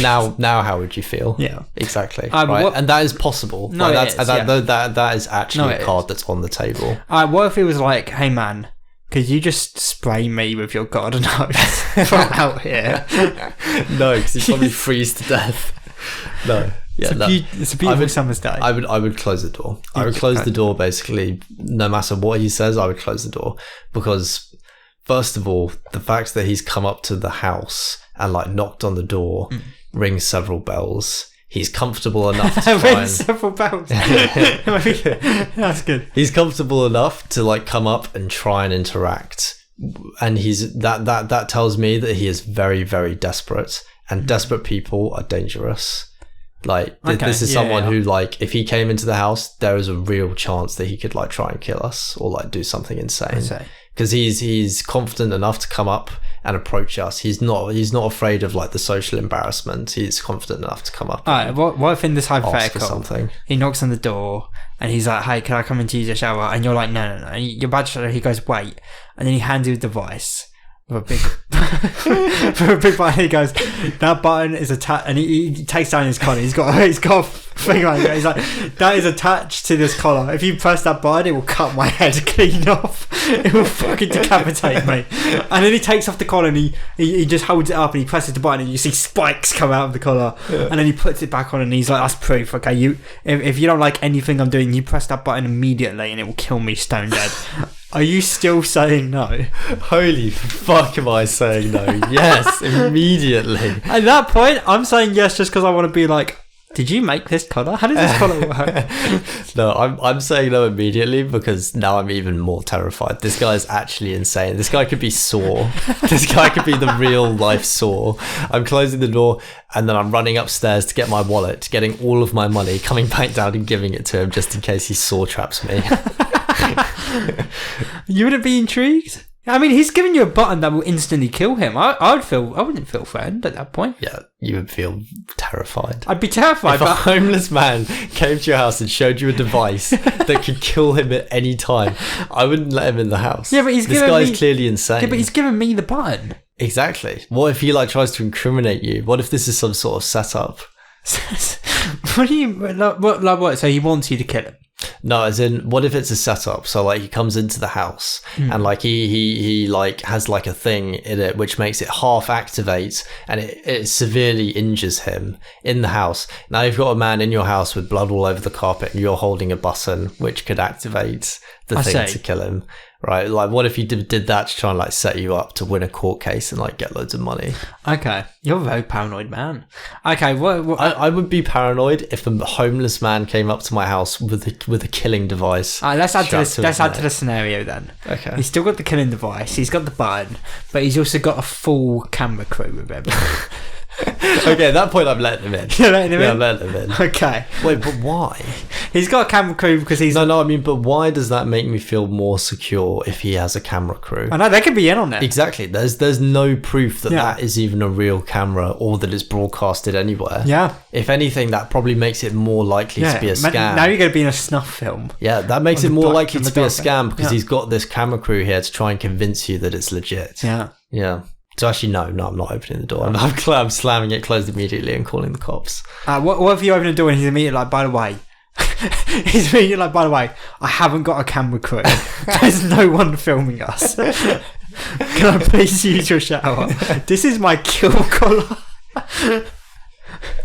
Now how would you feel? Yeah. Exactly. Right? And that is possible. No, like, that is actually a card that's on the table. What if he was like, hey, man... Could you just spray me with your garden hose from out here? No, because he'd probably freeze to death. No. Yeah, it's a beautiful summer's day. I would close the door. I would close the door, basically, no matter what he says, I would close the door. Because, first of all, the fact that he's come up to the house and like knocked on the door rings several bells. He's comfortable enough to try several bells. That's good. He's comfortable enough to like come up and try and interact, and he's that tells me that he is very, very desperate, and desperate people are dangerous. Like this is someone who, like, if he came into the house, there is a real chance that he could like try and kill us or like do something insane. Because he's confident enough to come up and approach us. He's not afraid of like the social embarrassment. He's confident enough to come up. All right, what if in this hypothetical something? He knocks on the door and he's like, "Hey, can I come into use your shower?" And you're like, "No." And you're about to show. He goes, "Wait," and then he hands you a device with a big for a big button. He goes, "That button is attached," and he takes down his collar. He's got a thing like that. He's like, "That is attached to this collar. If you press that button, it will cut my head clean off. It will fucking decapitate me." And then he takes off the collar and he just holds it up and he presses the button and you see spikes come out of the collar. Yeah. And then he puts it back on and he's like, "That's proof. Okay, if you don't like anything I'm doing, you press that button immediately and it will kill me stone dead." Are you still saying no? Holy fuck am I saying no? Yes, immediately. At that point, I'm saying yes just because I want to be like, did you make this colour? How does this colour work? No, I'm saying no immediately because now I'm even more terrified. This guy is actually insane. This guy could be Saw. This guy could be the real life Saw. I'm closing the door and then I'm running upstairs to get my wallet, getting all of my money, coming back down and giving it to him just in case he Saw traps me. You wouldn't be intrigued? I mean, he's giving you a button that will instantly kill him. I wouldn't feel threatened at that point. Yeah, you would feel terrified. I'd be terrified. If a homeless man came to your house and showed you a device that could kill him at any time, I wouldn't let him in the house. Yeah, but this guy's clearly insane. Yeah, but he's giving me the button. Exactly. What if he tries to incriminate you? What if this is some sort of setup? What do you what? So he wants you to kill him? No, as in, what if it's a setup? So he comes into the house and he has a thing in it which makes it half activate and it severely injures him in the house. Now you've got a man in your house with blood all over the carpet and you're holding a button which could activate the thing to kill him. Right, what if he did that to try and set you up to win a court case and get loads of money? Okay, you're a very paranoid man. Okay, what? I would be paranoid if a homeless man came up to my house with a killing device. Let's add to the scenario then. Okay, he's still got the killing device. He's got the button, but he's also got a full camera crew with him. Okay, at that point I'm letting him in. You're letting him in? I'm letting him in. Okay. Wait, but why? He's got a camera crew because he's... No, I mean, but why does that make me feel more secure if he has a camera crew? I know, they could be in on it. Exactly. There's no proof that is even a real camera or that it's broadcasted anywhere. Yeah. If anything, that probably makes it more likely to be a scam. Now you're going to be in a snuff film. Yeah, that makes it more likely to be a scam because he's got this camera crew here to try and convince you that it's legit. Yeah. Yeah. So actually, no, I'm not opening the door. I'm slamming it closed immediately and calling the cops. What if you open the door and he's immediately by the way, I haven't got a camera crew. There's no one filming us. Can I please use your shower? This is my kill collar.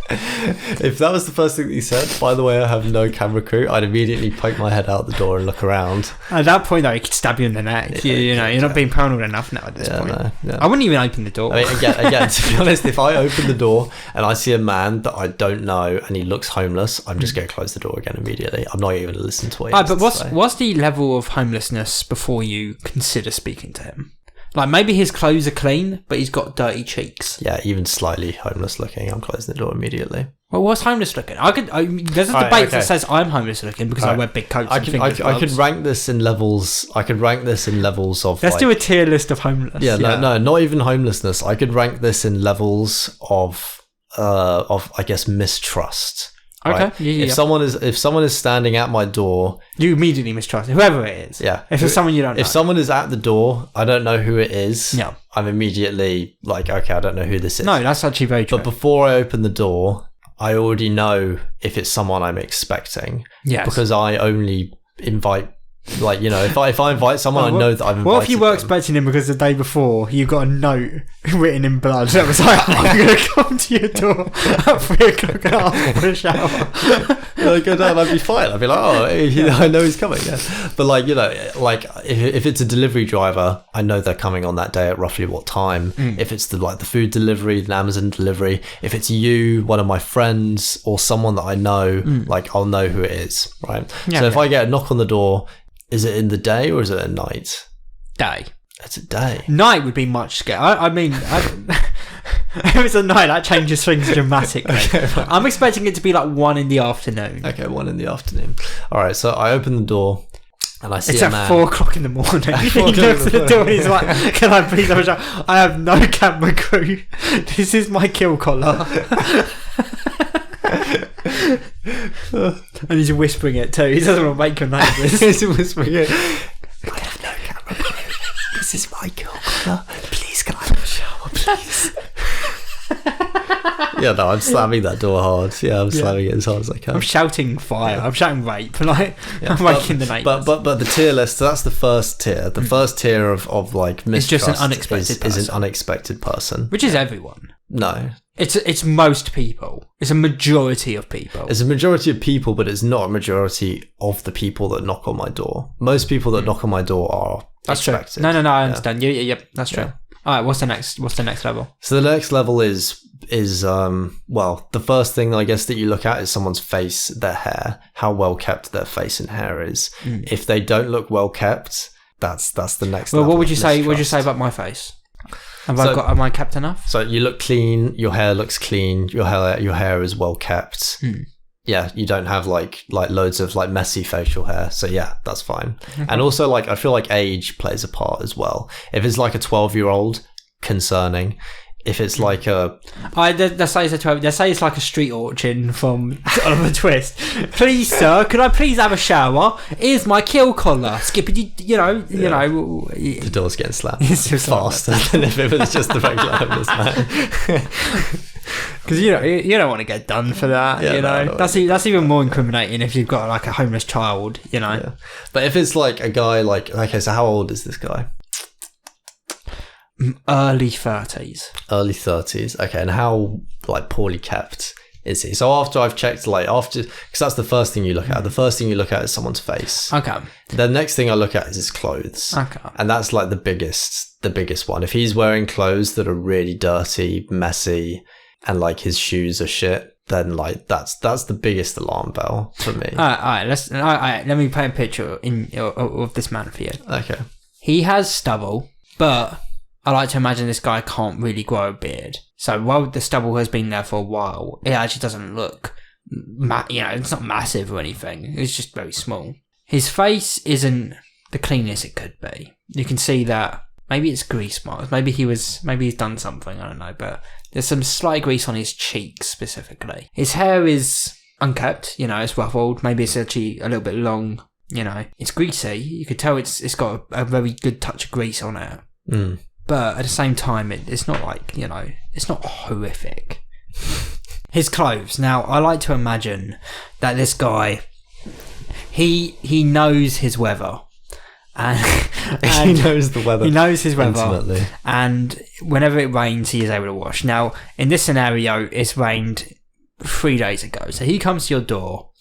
If that was the first thing that you said, by the way, I have no camera crew, I'd immediately poke my head out the door and look around. At that point, though, he could stab you in the neck. You're not being paranoid enough now at this point. No. I wouldn't even open the door. I mean, again, to be honest, if I open the door and I see a man that I don't know and he looks homeless, I'm just going to close the door again immediately. I'm not even going to listen to what he has to say. What's the level of homelessness before you consider speaking to him? Maybe his clothes are clean, but he's got dirty cheeks. Yeah, even slightly homeless looking. I'm closing the door immediately. Well, what's homeless looking? There's a debate that says I'm homeless looking because I wear big coats and fingers gloves. I could rank this in levels. Of. Let's do a tier list of homeless. Yeah, no, not even homelessness. I could rank this in levels of I guess mistrust. Okay. Right? Yeah. If someone is standing at my door, you immediately mistrust whoever it is. Yeah. If it's someone you don't know. If someone is at the door, I don't know who it is. Yeah. I'm immediately okay, I don't know who this is. No, that's actually very true. But before I open the door, I already know if it's someone I'm expecting. Yes. Because I only invite. If I invite someone, I know that I've invited them. What if you were expecting him because the day before you got a note written in blood that was like, I'm going to come to your door at 3 o'clock and ask for a shower? I'd go down, I'd be fine. I'd be like, I know he's coming. Yeah. But if it's a delivery driver, I know they're coming on that day at roughly what time. If it's the food delivery, the Amazon delivery, if it's you, one of my friends, or someone that I know, I'll know who it is, right? Yeah, so if I get a knock on the door, is it in the day or is it at night? Day. It's a day. Night would be much scary. If it's a night, that changes things dramatically. Okay, right. I'm expecting it to be 1 in the afternoon. Okay, 1 in the afternoon. All right, so I open the door and I see it's a man. It's at 4 o'clock in the morning. He looks at the door and he's like, can I please have a shower? I have no camera crew. This is my kill collar. And he's whispering it too. He doesn't want to wake your neighbours. He's whispering it. I have no camera crew. This is my kill collar. Please, can I have a shower, please? Yeah, no, I'm slamming that door hard. Yeah, I'm slamming it as hard as I can. I'm shouting fire. I'm shouting rape. I'm waking the neighbours. But the tier list. So that's the first tier. The first tier of mistrust. It's just an unexpected person. Is an unexpected person, which is everyone. No. It's most people. It's a majority of people. It's a majority of people, but it's not a majority of the people that knock on my door. Most people that knock on my door are That's expected. true. No, I understand. Yep, that's true. All right, what's the next level? So the next level is well, the first thing I guess that you look at is someone's face, their hair, how well kept their face and hair is. If they don't look well kept, that's the next level. Well, what would you say? What would you say about my face? Am I kept enough? So you look clean. Your hair looks clean. Your hair is well kept. Yeah, you don't have like loads of like messy facial hair. So yeah, that's fine. And also like I feel like age plays a part as well. If it's like a 12-year-old, concerning. If it's like a... They say it's like a street urchin from Oliver Twist. Please, sir, could I please have a shower? Here's my kill collar. Skippity, you know. The door's getting slammed faster than if it was just the regular homeless man. Because you don't want to get done for that. No, that's even more incriminating if you've got like a homeless child. Yeah. But if it's like a guy like... Okay, so how old is this guy? Early 30s. Okay, and how like poorly kept is he? So after I've checked, because that's the first thing you look at. The first thing you look at is someone's face. Okay. The next thing I look at is his clothes. Okay. And that's like the biggest one. If he's wearing clothes that are really dirty, messy, and like his shoes are shit, then like that's the biggest alarm bell for me. All right. Let me paint a picture of this man for you. Okay. He has stubble, but I like to imagine this guy can't really grow a beard. So while the stubble has been there for a while, it actually doesn't look, it's not massive or anything. It's just very small. His face isn't the cleanest it could be. You can see that maybe it's grease marks. Maybe he's done something. I don't know. But there's some slight grease on his cheeks specifically. His hair is unkept. It's ruffled. Maybe it's actually a little bit long. It's greasy. You could tell it's got a very good touch of grease on it. But at the same time, it's not like, it's not horrific. His clothes. Now, I like to imagine that this guy, he knows his weather. And he knows the weather. He knows his weather. Intimately. And whenever it rains, he is able to wash. Now, in this scenario, it's rained 3 days ago. So he comes to your door,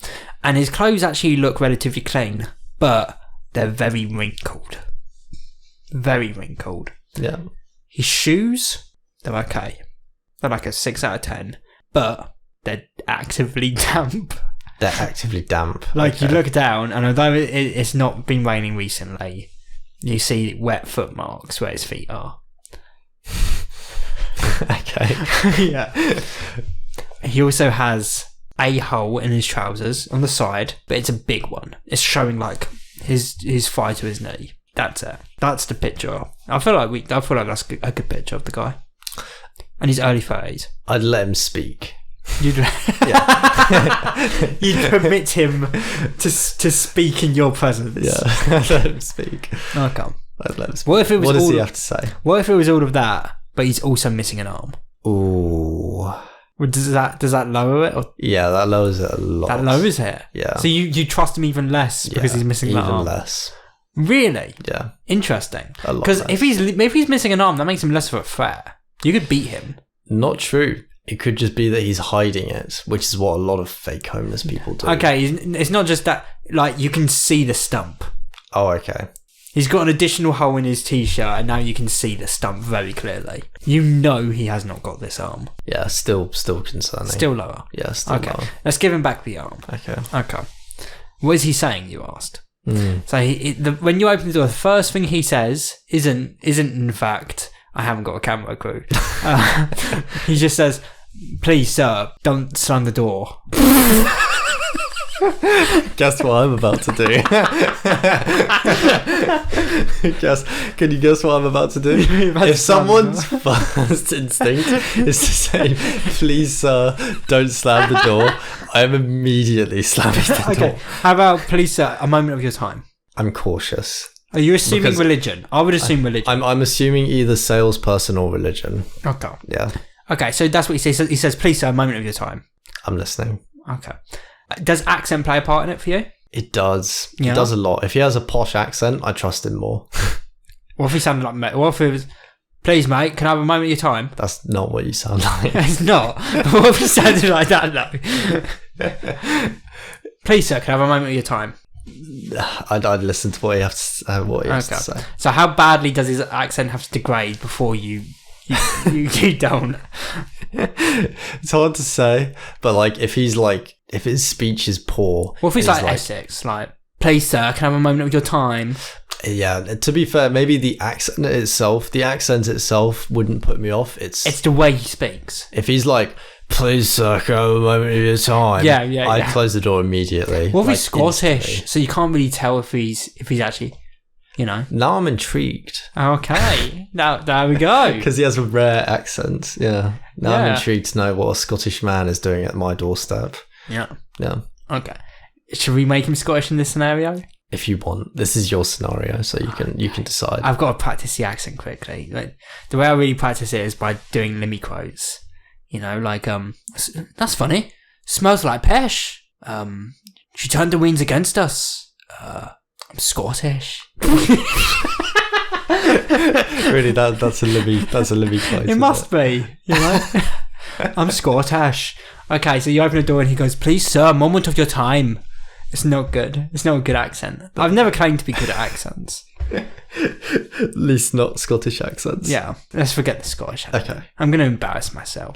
and his clothes actually look relatively clean, but they're very wrinkled. Very wrinkled. Yeah. His shoes, they're okay. They're like a 6 out of 10, but they're actively damp. They're actively damp. Like you look down, and although it's not been raining recently, you see wet foot marks where his feet are. Okay. Yeah. He also has a hole in his trousers on the side, but it's a big one. It's showing like his thigh to his knee. That's it. That's the picture. I feel like that's a good picture of the guy. And he's early 30s. I'd let him speak. You'd permit him to speak in your presence. Yeah, I'd let him speak. Okay. I'd let him speak. What does he have to say? What if it was all of that, but he's also missing an arm? Ooh. Well, does that lower it? Or? Yeah, that lowers it a lot. That lowers it? Yeah. So you trust him even less because he's missing that arm? Even less. Really? Yeah. Interesting. A lot. Because if he's missing an arm, that makes him less of a threat. You could beat him. Not true. It could just be that he's hiding it, which is what a lot of fake homeless people do. Okay, it's not just that. Like you can see the stump. Oh, okay. He's got an additional hole in his t-shirt, and now you can see the stump very clearly. You know he has not got this arm. Yeah, still concerning. Still lower. Yeah, still lower. Let's give him back the arm. Okay. What is he saying? You asked. So when you open the door, the first thing he says isn't in fact, I haven't got a camera crew. He just says, "Please, sir, don't slam the door." Guess what I'm about to do? Can you guess what I'm about to do? If someone's first instinct is to say, "Please, sir, don't slam the door," I am immediately slamming the door. How about, "Please, sir, a moment of your time"? I'm cautious. Are you assuming religion? I would assume religion. I'm assuming either salesperson or religion. Okay. Yeah. Okay, so that's what he says. He says, "Please, sir, a moment of your time." I'm listening. Okay. Does accent play a part in it for you? It does. Yeah. It does a lot. If he has a posh accent, I trust him more. What if he sounded like... What if it was... Please, mate, can I have a moment of your time? That's not what you sound like. It's not. What if it sounded like that, though? Please, sir, can I have a moment of your time? I'd listen to what he has to say. So how badly does his accent have to degrade before you don't? It's hard to say, but like if his speech is poor. What if he's like Essex? Like, please, sir, can I have a moment of your time? Yeah, to be fair, maybe the accent itself wouldn't put me off. It's the way he speaks. If he's like, please, sir, can I have a moment of your time? I'd close the door immediately. What if he's Scottish? So you can't really tell if he's actually, Now I'm intrigued. Okay, now there we go. Because he has a rare accent. Yeah. Now I'm intrigued to know what a Scottish man is doing at my doorstep. Yeah. Yeah. Okay. Should we make him Scottish in this scenario? If you want, this is your scenario, so you can decide. I've got to practice the accent quickly. Like, the way I really practice it is by doing Limmy quotes. That's funny. Smells like pesh. She turned the winds against us. I'm Scottish. Really, that's a Limmy quote. It must be, I'm Scottish. Okay, so you open the door and he goes, please, sir, a moment of your time. It's not good. It's not a good accent. I've never claimed to be good at accents. At least not Scottish accents. Yeah, let's forget the Scottish accent. Okay. I'm going to embarrass myself.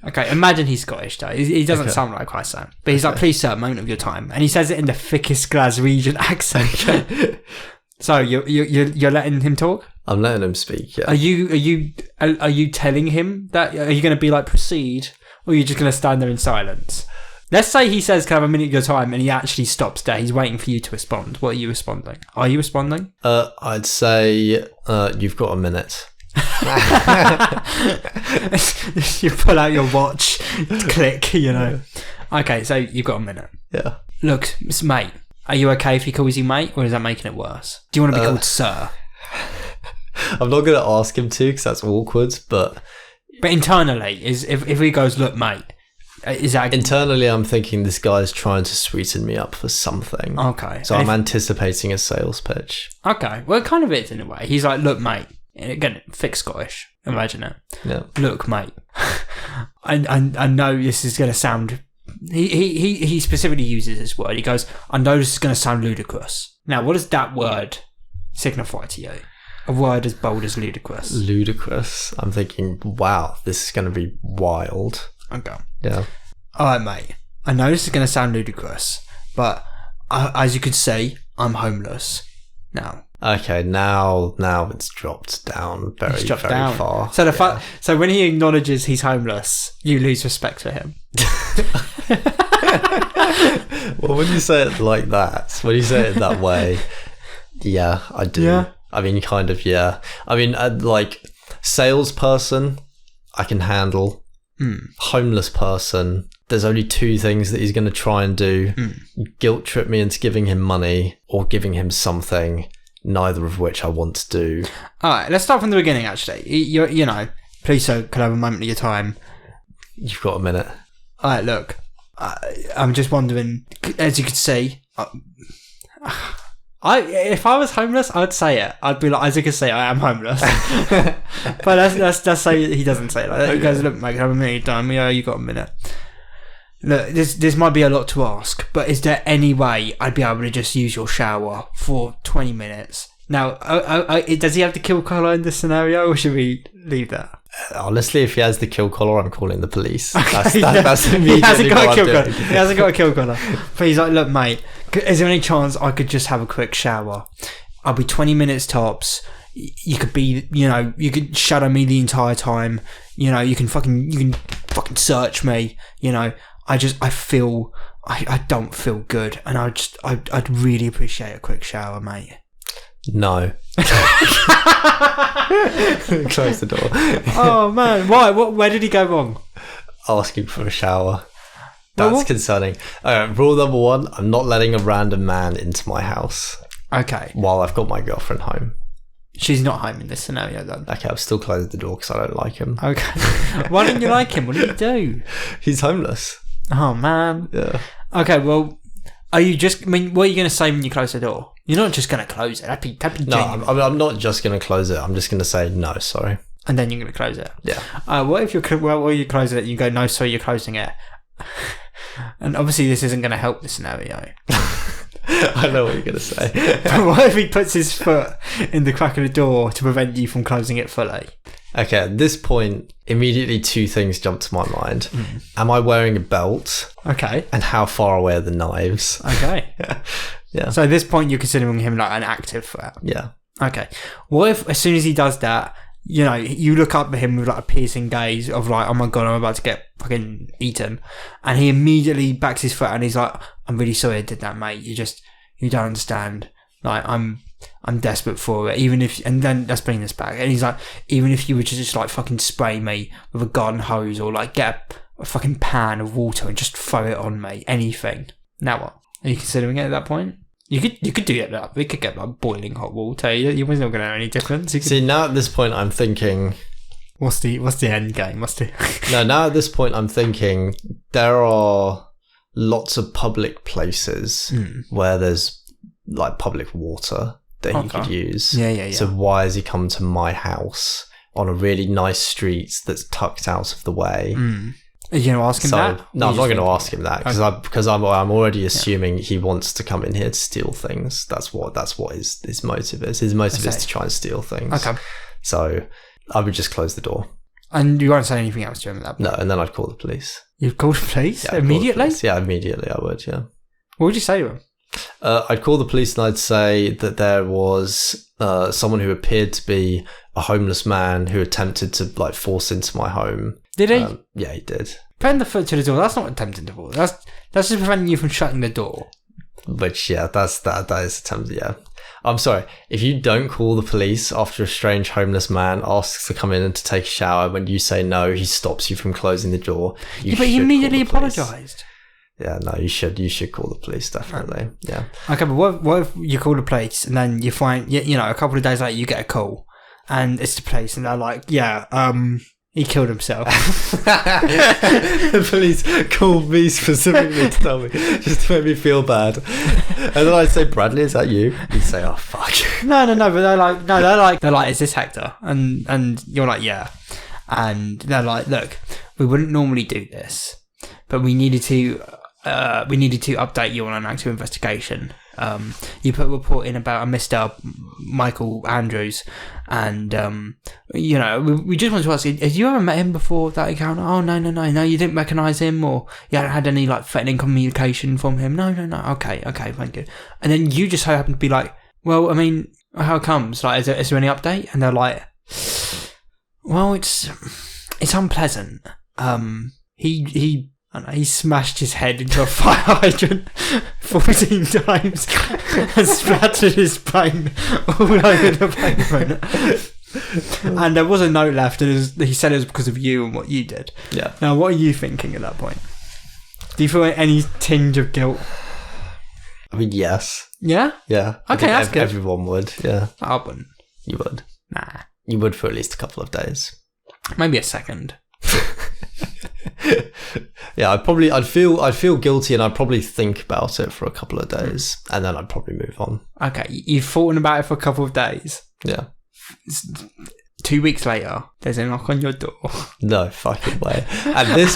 Okay, imagine he's Scottish though. He doesn't sound like I sound. But he's like, please, sir, a moment of your time. And he says it in the thickest Glaswegian accent. Okay. So you're letting him talk? I'm letting him speak, yeah. Are you telling him that? Are you going to be like, proceed? Or are you just going to stand there in silence? Let's say he says, can I have a minute of your time? And he actually stops there. He's waiting for you to respond. What are you responding? Are you responding? I'd say you've got a minute. You pull out your watch, click, Okay, so you've got a minute. Yeah. Look, mate, are you okay if he calls you mate, or is that making it worse? Do you want to be called sir? I'm not going to ask him to, because that's awkward, but internally, if he goes, look, mate, is that... Internally, I'm thinking this guy's trying to sweeten me up for something. Okay. So I'm anticipating a sales pitch. Okay. Well, it kind of is in a way. He's like, look, mate. Again, thick Scottish. Imagine it. Yeah. Look, mate. I know this is going to sound... He specifically uses this word. He goes, I know this is going to sound ludicrous. Now, what does that word signify to you? A word as bold as ludicrous. Ludicrous. I'm thinking, wow, this is going to be wild. Okay. Yeah. Alright, mate. I know this is going to sound ludicrous, but as you can see, I'm homeless now. Okay, now it's dropped down very far. So so when he acknowledges he's homeless, you lose respect for him. Well, when you say it like that, when you say it that way, yeah, I do. Yeah. I mean, kind of, yeah. I mean, like, salesperson, I can handle. Homeless person, there's only two things that he's going to try and do. Guilt trip me into giving him money or giving him something, neither of which I want to do. Alright, let's start from the beginning actually. Please, sir, could I have a moment of your time? You've got a minute. Alright, look, I'm just wondering, as you could see, if I was homeless, I'd say it. I'd be like, as you can see, I am homeless. But let's say he doesn't say it like that. He goes, look, mate, can I have a minute of time? Yeah, you got a minute. Look, this might be a lot to ask, but is there any way I'd be able to just use your shower for 20 minutes? Now, does he have the kill collar in this scenario, or should we leave that? Honestly, if he has the kill collar, I'm calling the police. Okay, that's immediately he hasn't got a kill collar. doing. He hasn't got a kill collar. But he's like, look, mate, is there any chance I could just have a quick shower? I'll be 20 minutes tops. You could be, you could shadow me the entire time. You can fucking search me. I don't feel good, and I'd really appreciate a quick shower, mate. No. Close the door. Oh man, why? Where did he go wrong? Asking for a shower. That's concerning. Rule number 1, I'm not letting a random man into my house. Okay. While I've got my girlfriend home. She's not home in this scenario then. Okay, I've still closed the door because I don't like him. Okay. Why don't you like him? What did he do? He's homeless. Oh man. Yeah. Okay, well, Are you just? I mean, what are you going to say when you close the door? You're not just going to close it. That'd be No, genuine. I'm not just going to close it. I'm just going to say no, sorry. And then you're going to close it. Yeah. What if you close it? You go, no, sorry, you're closing it. And obviously, this isn't going to help the scenario. I know what you're going to say. What if he puts his foot in the crack of the door to prevent you from closing it fully? Okay, at this point, immediately two things jump to my mind. Am I wearing a belt? Okay. And how far away are the knives? Okay. Yeah. So at this point, you're considering him like an active threat. Yeah. Okay. What if, as soon as he does that, you know, you look up at him with like a piercing gaze of like, oh my god, I'm about to get fucking eaten, and he immediately backs his foot and he's like, I'm really sorry I did that, mate. You don't understand. Like, I'm desperate for it. Even if, and then let's bring this back. And he's like, even if you were to just like fucking spray me with a garden hose or like get a fucking pan of water and just throw it on me, anything. Now what? Are you considering it at that point? You could do it. Like, we could get like boiling hot water. You wasn't not going to know any difference. See, now at this point, I'm thinking, what's the end game? No, now at this point, I'm thinking there are lots of public places where there's like public water that he could use. Yeah. So why has he come to my house on a really nice street that's tucked out of the way? Are you going to ask him that? No, I'm not going to ask him that because I'm already assuming he wants to come in here to steal things. That's what his motive is. His motive is to try and steal things. Okay. So I would just close the door. And you won't say anything else during that point? No, and then I'd call the police. You'd call the police? Yeah, immediately? Yeah, immediately I would, yeah. What would you say to him? I'd call the police and I'd say that there was someone who appeared to be a homeless man who attempted to like force into my home. Did he? Yeah, he did. Putting the foot to the door, that's not attempting to force. That's just preventing you from shutting the door. Which, yeah, that is attempted, yeah. I'm sorry, if you don't call the police after a strange homeless man asks to come in and to take a shower, when you say no, he stops you from closing the door. But he immediately apologised. Yeah, no, you should call the police, definitely. Yeah. Okay, but what if you call the police and then you find, you know, a couple of days later you get a call and it's the police and they're like, he killed himself. The police called me specifically to tell me, just to make me feel bad. And then I'd say, Bradley, is that you? You'd say, oh, fuck. No, but they're like, is this Hector? And you're like, yeah. And they're like, look, we wouldn't normally do this, but we needed to update you on an active investigation. You put a report in about a Mr. Michael Andrews, and you know, we just want to ask you, have you ever met him before that encounter? Oh, no, you didn't recognise him, or you hadn't had any like threatening communication from him? No. Okay, thank you. And then you just so happen to be like, well, I mean, how comes? Like, is there any update? And they're like, well, it's unpleasant. He smashed his head into a fire hydrant 14 times and splattered his brain all over the pavement. And there was a note left, and he said it was because of you and what you did. Yeah. Now, what are you thinking at that point? Do you feel any tinge of guilt? I mean, yes. Yeah? Yeah. Okay, that's good. Everyone would, yeah. I wouldn't. You would. Nah. You would for at least a couple of days. Maybe a second. Yeah, I'd feel guilty, and I'd probably think about it for a couple of days, and then I'd probably move on. Okay, you've thought about it for a couple of days. Yeah. 2 weeks later, there's a knock on your door. No fucking way. At this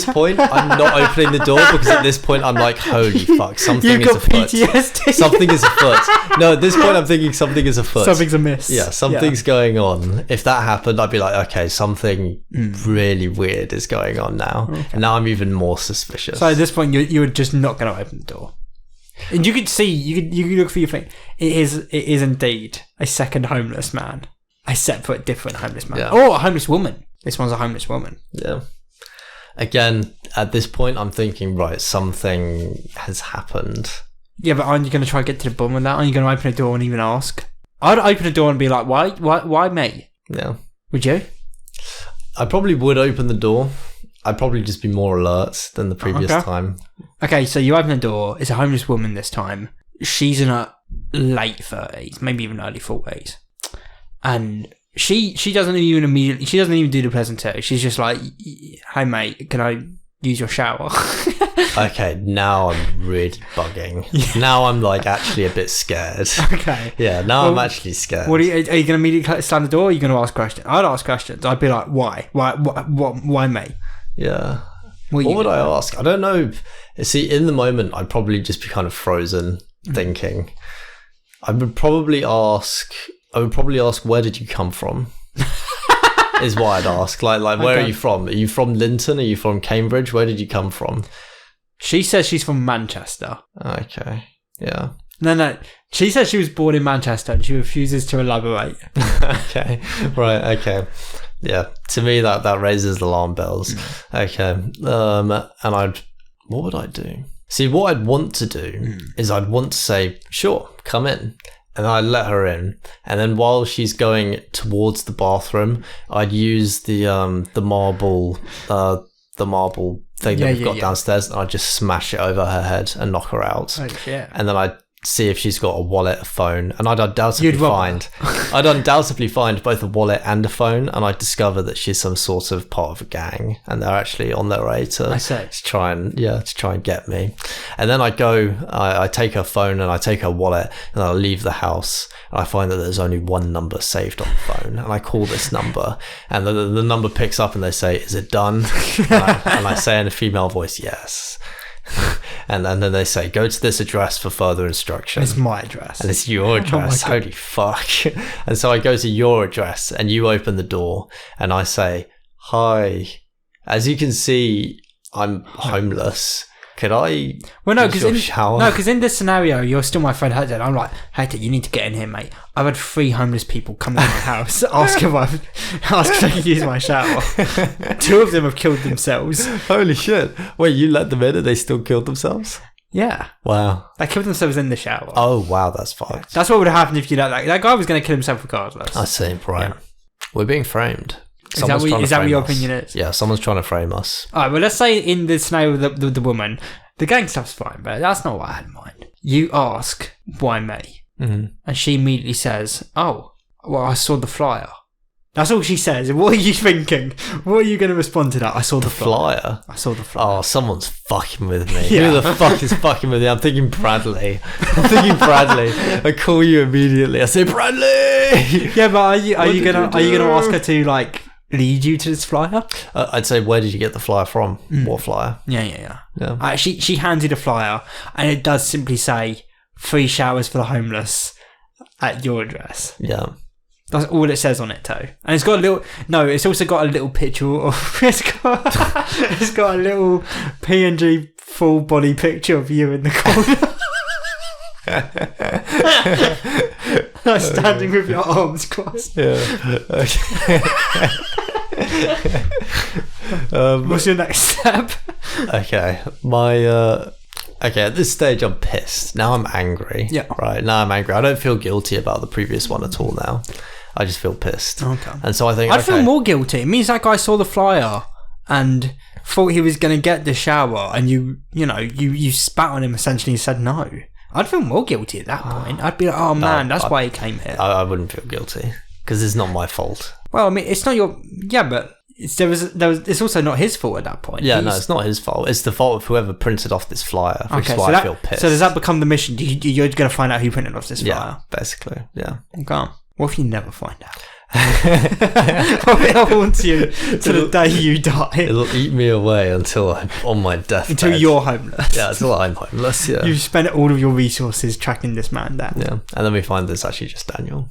point, I'm not opening the door, because at this point I'm like, holy fuck, something is afoot. PTSD. Something is afoot. No, at this point I'm thinking something is afoot. Something's amiss. Yeah, something's going on. If that happened, I'd be like, okay, something really weird is going on now. Okay. And now I'm even more suspicious. So at this point, you're just not going to open the door. And you could see, you could look for your thing. It is indeed a second homeless man. A separate, different homeless man. Yeah. Or a homeless woman. This one's a homeless woman. Yeah. Again, at this point, I'm thinking, right, something has happened. Yeah, but aren't you going to try to get to the bottom of that? Aren't you going to open a door and even ask? I'd open a door and be like, why me? Yeah. Would you? I probably would open the door. I'd probably just be more alert than the previous time. Okay, so you open the door. It's a homeless woman this time. She's in her late 30s, maybe even early 40s. And she doesn't even do the pleasantry. She's just like, hey mate, can I use your shower? Okay, now I'm really bugging. Yeah. Now I'm like actually a bit scared. Okay. Yeah, now I'm actually scared. What are you going to immediately slam the door? Or are you going to ask questions? I'd ask questions. I'd be like, why? Why me? Yeah. What would I ask? I don't know. See, in the moment, I'd probably just be kind of frozen thinking. I would probably ask, where did you come from? Is what I'd ask. Like, where are you from? Are you from Linton? Are you from Cambridge? Where did you come from? She says she's from Manchester. Okay. Yeah. No. She says she was born in Manchester and she refuses to elaborate. Okay. Right. Okay. Yeah. To me, that raises alarm bells. Okay. And what would I do? See, what I'd want to do is I'd want to say, sure, come in. And I'd let her in. And then while she's going towards the bathroom, I'd use the marble thing that we've got downstairs, and I'd just smash it over her head and knock her out. Oh, shit. And then I'd see if she's got a wallet, a phone, and I'd undoubtedly find both a wallet and a phone, and I'd discover that she's some sort of part of a gang, and they're actually on their way to try and get me. And then I take her phone and I take her wallet, and I leave the house, and I find that there's only one number saved on the phone, and I call this number, and the number picks up, and they say, "Is it done?" and I say in a female voice, "Yes." And then they say, go to this address for further instruction. It's my address. And it's your address. Holy fuck. And so I go to your address and you open the door and I say, hi, as you can see, I'm homeless. Could I because in this scenario, you're still my friend Hector. I'm like, Hector, you need to get in here, mate. I've had 3 homeless people come to my house, ask if I can use my shower. 2 of them have killed themselves. Holy shit. Wait, you let them in and they still killed themselves? Yeah. Wow. They killed themselves in the shower. Oh, wow, that's fucked. That's what would have happened if you let that guy was going to kill himself regardless. I see, right. Yeah. We're being framed. Is that what your opinion is? Yeah, someone's trying to frame us. Alright, well, let's say in the scenario with the woman, the gang stuff's fine, but that's not what I had in mind. You ask, why me? Mm-hmm. And she immediately says, oh, well, I saw the flyer. That's all she says. What are you thinking? What are you going to respond to that? I saw the flyer. I saw the flyer. Oh, someone's fucking with me. Yeah. Who the fuck is fucking with me? I'm thinking Bradley. I call you immediately. I say, Bradley! Yeah, but are you gonna ask her to, like, lead you to this flyer? I'd say, where did you get the flyer from? What flyer? Yeah. She hands you the flyer, and it does simply say 3 showers for the homeless at your address. Yeah. That's all it says on it, too. And it's got a little... No, it's also got a little picture of... It's got a little PNG full body picture of you in the corner. Standing with your arms crossed. Yeah. Okay. What's your next step? Okay. Okay, at this stage I'm pissed. Now I'm angry. Yeah. Right, now I'm angry. I don't feel guilty about the previous one at all now. I just feel pissed. Okay. And so I think... I'd feel more guilty. It means that guy saw the flyer and thought he was going to get the shower, and you spat on him essentially and said no. I'd feel more guilty at that point. I'd be like, oh man, that's why he came here. I wouldn't feel guilty because it's not my fault. Well, I mean, it's not your... Yeah, but it's also not his fault at that point. Yeah, no, it's not his fault. It's the fault of whoever printed off this flyer, which is why I feel pissed. So does that become the mission? You're going to find out who printed off this flyer? Yeah, basically, yeah. Okay. What if you never find out? What if it haunts you to the day you die? It'll eat me away until I'm on my deathbed. Until you're homeless. Yeah, until I'm homeless, yeah. You've spent all of your resources tracking this man down. Yeah, and then we find there's actually just Daniel.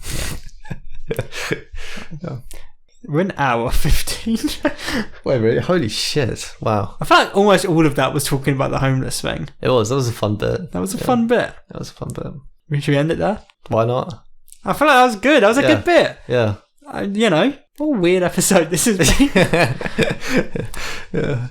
Yeah. We're an hour 15. Wait, really? Holy shit. Wow. I feel like almost all of that was talking about the homeless thing. It was. That was a fun bit. That was a fun bit. That was a fun bit. Should we end it there? Why not? I feel like that was good. That was a good bit. Yeah. What a weird episode this has been. Yeah.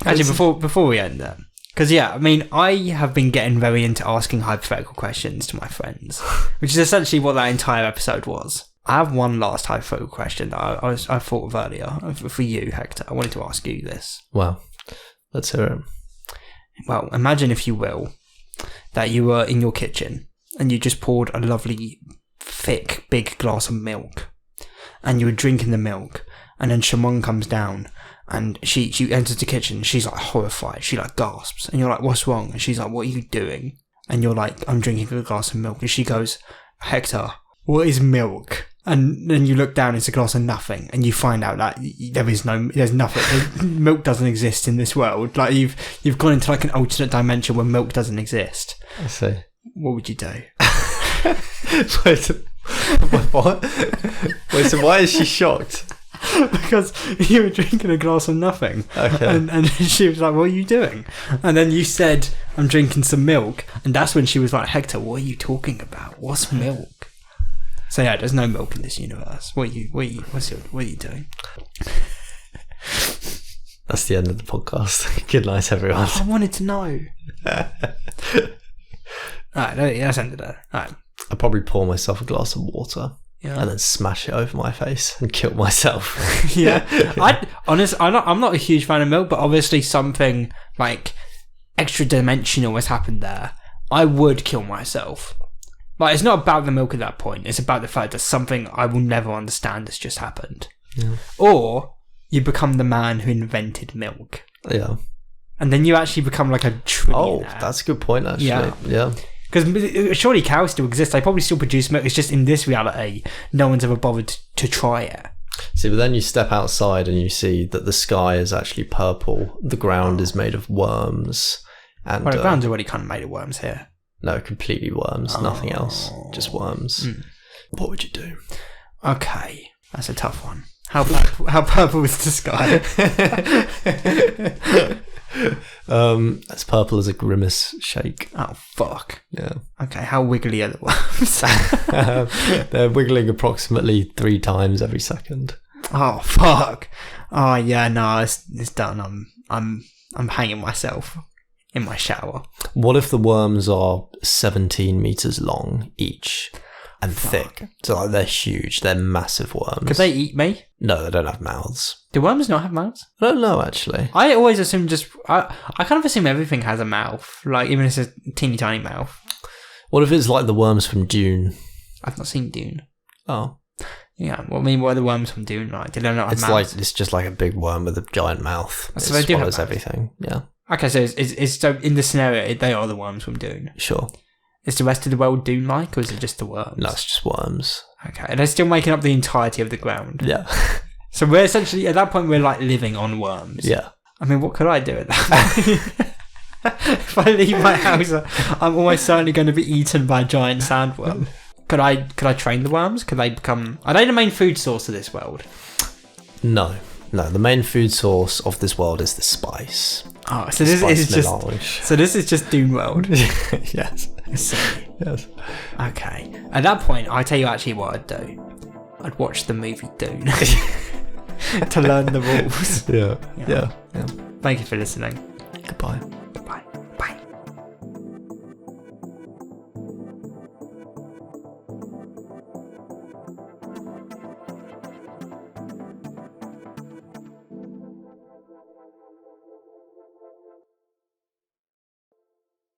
Actually, before we end that, because I mean, I have been getting very into asking hypothetical questions to my friends, which is essentially what that entire episode was. I have one last hypothetical question that I thought of earlier for you, Hector. I wanted to ask you this. Well, let's hear it. Well, imagine, if you will, that you were in your kitchen and you just poured a lovely, thick, big glass of milk, and you were drinking the milk, And then Shimon comes down and she enters the kitchen. She's like horrified. She like gasps. And you're like, what's wrong? And she's like, what are you doing? And you're like, I'm drinking a glass of milk. And she goes, Hector, what is milk? And then you look down, it's a glass of nothing. And you find out that there's nothing. Milk doesn't exist in this world. Like you've gone into like an alternate dimension where milk doesn't exist. I see. What would you do? Wait, what? Wait, so why is she shocked? Because you were drinking a glass of nothing. Okay. And she was like, what are you doing? And then you said, I'm drinking some milk. And that's when she was like, Hector, what are you talking about? What's milk? So yeah, there's no milk in this universe. What are you doing? That's the end of the podcast. Good night, everyone. I wanted to know. Alright, let's end it there. Alright. I'd probably pour myself a glass of water. Yeah. And then smash it over my face and kill myself. Yeah. I'm not a huge fan of milk, but obviously something like extra dimensional has happened there. I would kill myself. Like, it's not about the milk at that point. It's about the fact that something I will never understand has just happened. Yeah. Or you become the man who invented milk. Yeah. And then you actually become like a trillionaire. Oh, that's a good point, actually. Yeah. Because surely cows still exist. They probably still produce milk. It's just in this reality, no one's ever bothered to try it. See, but then you step outside and you see that the sky is actually purple. The ground is made of worms. And well, the ground's already kind of made of worms here. No, completely worms. Nothing else. Just worms. What would you do? Okay, that's a tough one. How purple is the sky? As purple as a grimace shake. Oh, fuck. Yeah. Okay, how wiggly are the worms? They're wiggling approximately 3 times every second. Oh, fuck. Oh, yeah, no, it's done. I'm hanging myself in my shower. What if the worms are 17 meters long each and thick? So like, they're huge. They're massive worms. Could they eat me? No, they don't have mouths. Do worms not have mouths? I don't know, actually. I always assume I kind of assume everything has a mouth. Like, even if it's a teeny tiny mouth. What if it's like the worms from Dune? I've not seen Dune. Oh. Yeah, well, I mean, what are the worms from Dune like? Do they not have mouths? It's just like a big worm with a giant mouth. So it they do have swallows mouths. everything. Yeah. Okay, so it's so in the scenario, they are the worms from Dune. Sure. Is the rest of the world Dune-like, or is it just the worms? No, it's just worms. Okay, and they're still making up the entirety of the ground. Yeah. So we're essentially, at that point, we're like living on worms. Yeah. I mean, what could I do at that point? If I leave my house, I'm almost certainly going to be eaten by a giant sandworm. Could I train the worms? Could they become... Are they the main food source of this world? No, the main food source of this world is the spice. Oh, so this is just... Melange. So this is just Dune World? Yes. I see. Yes. Okay. At that point, I tell you actually what I'd do. I'd watch the movie Dune. To learn the rules. Yeah. Thank you for listening. Goodbye.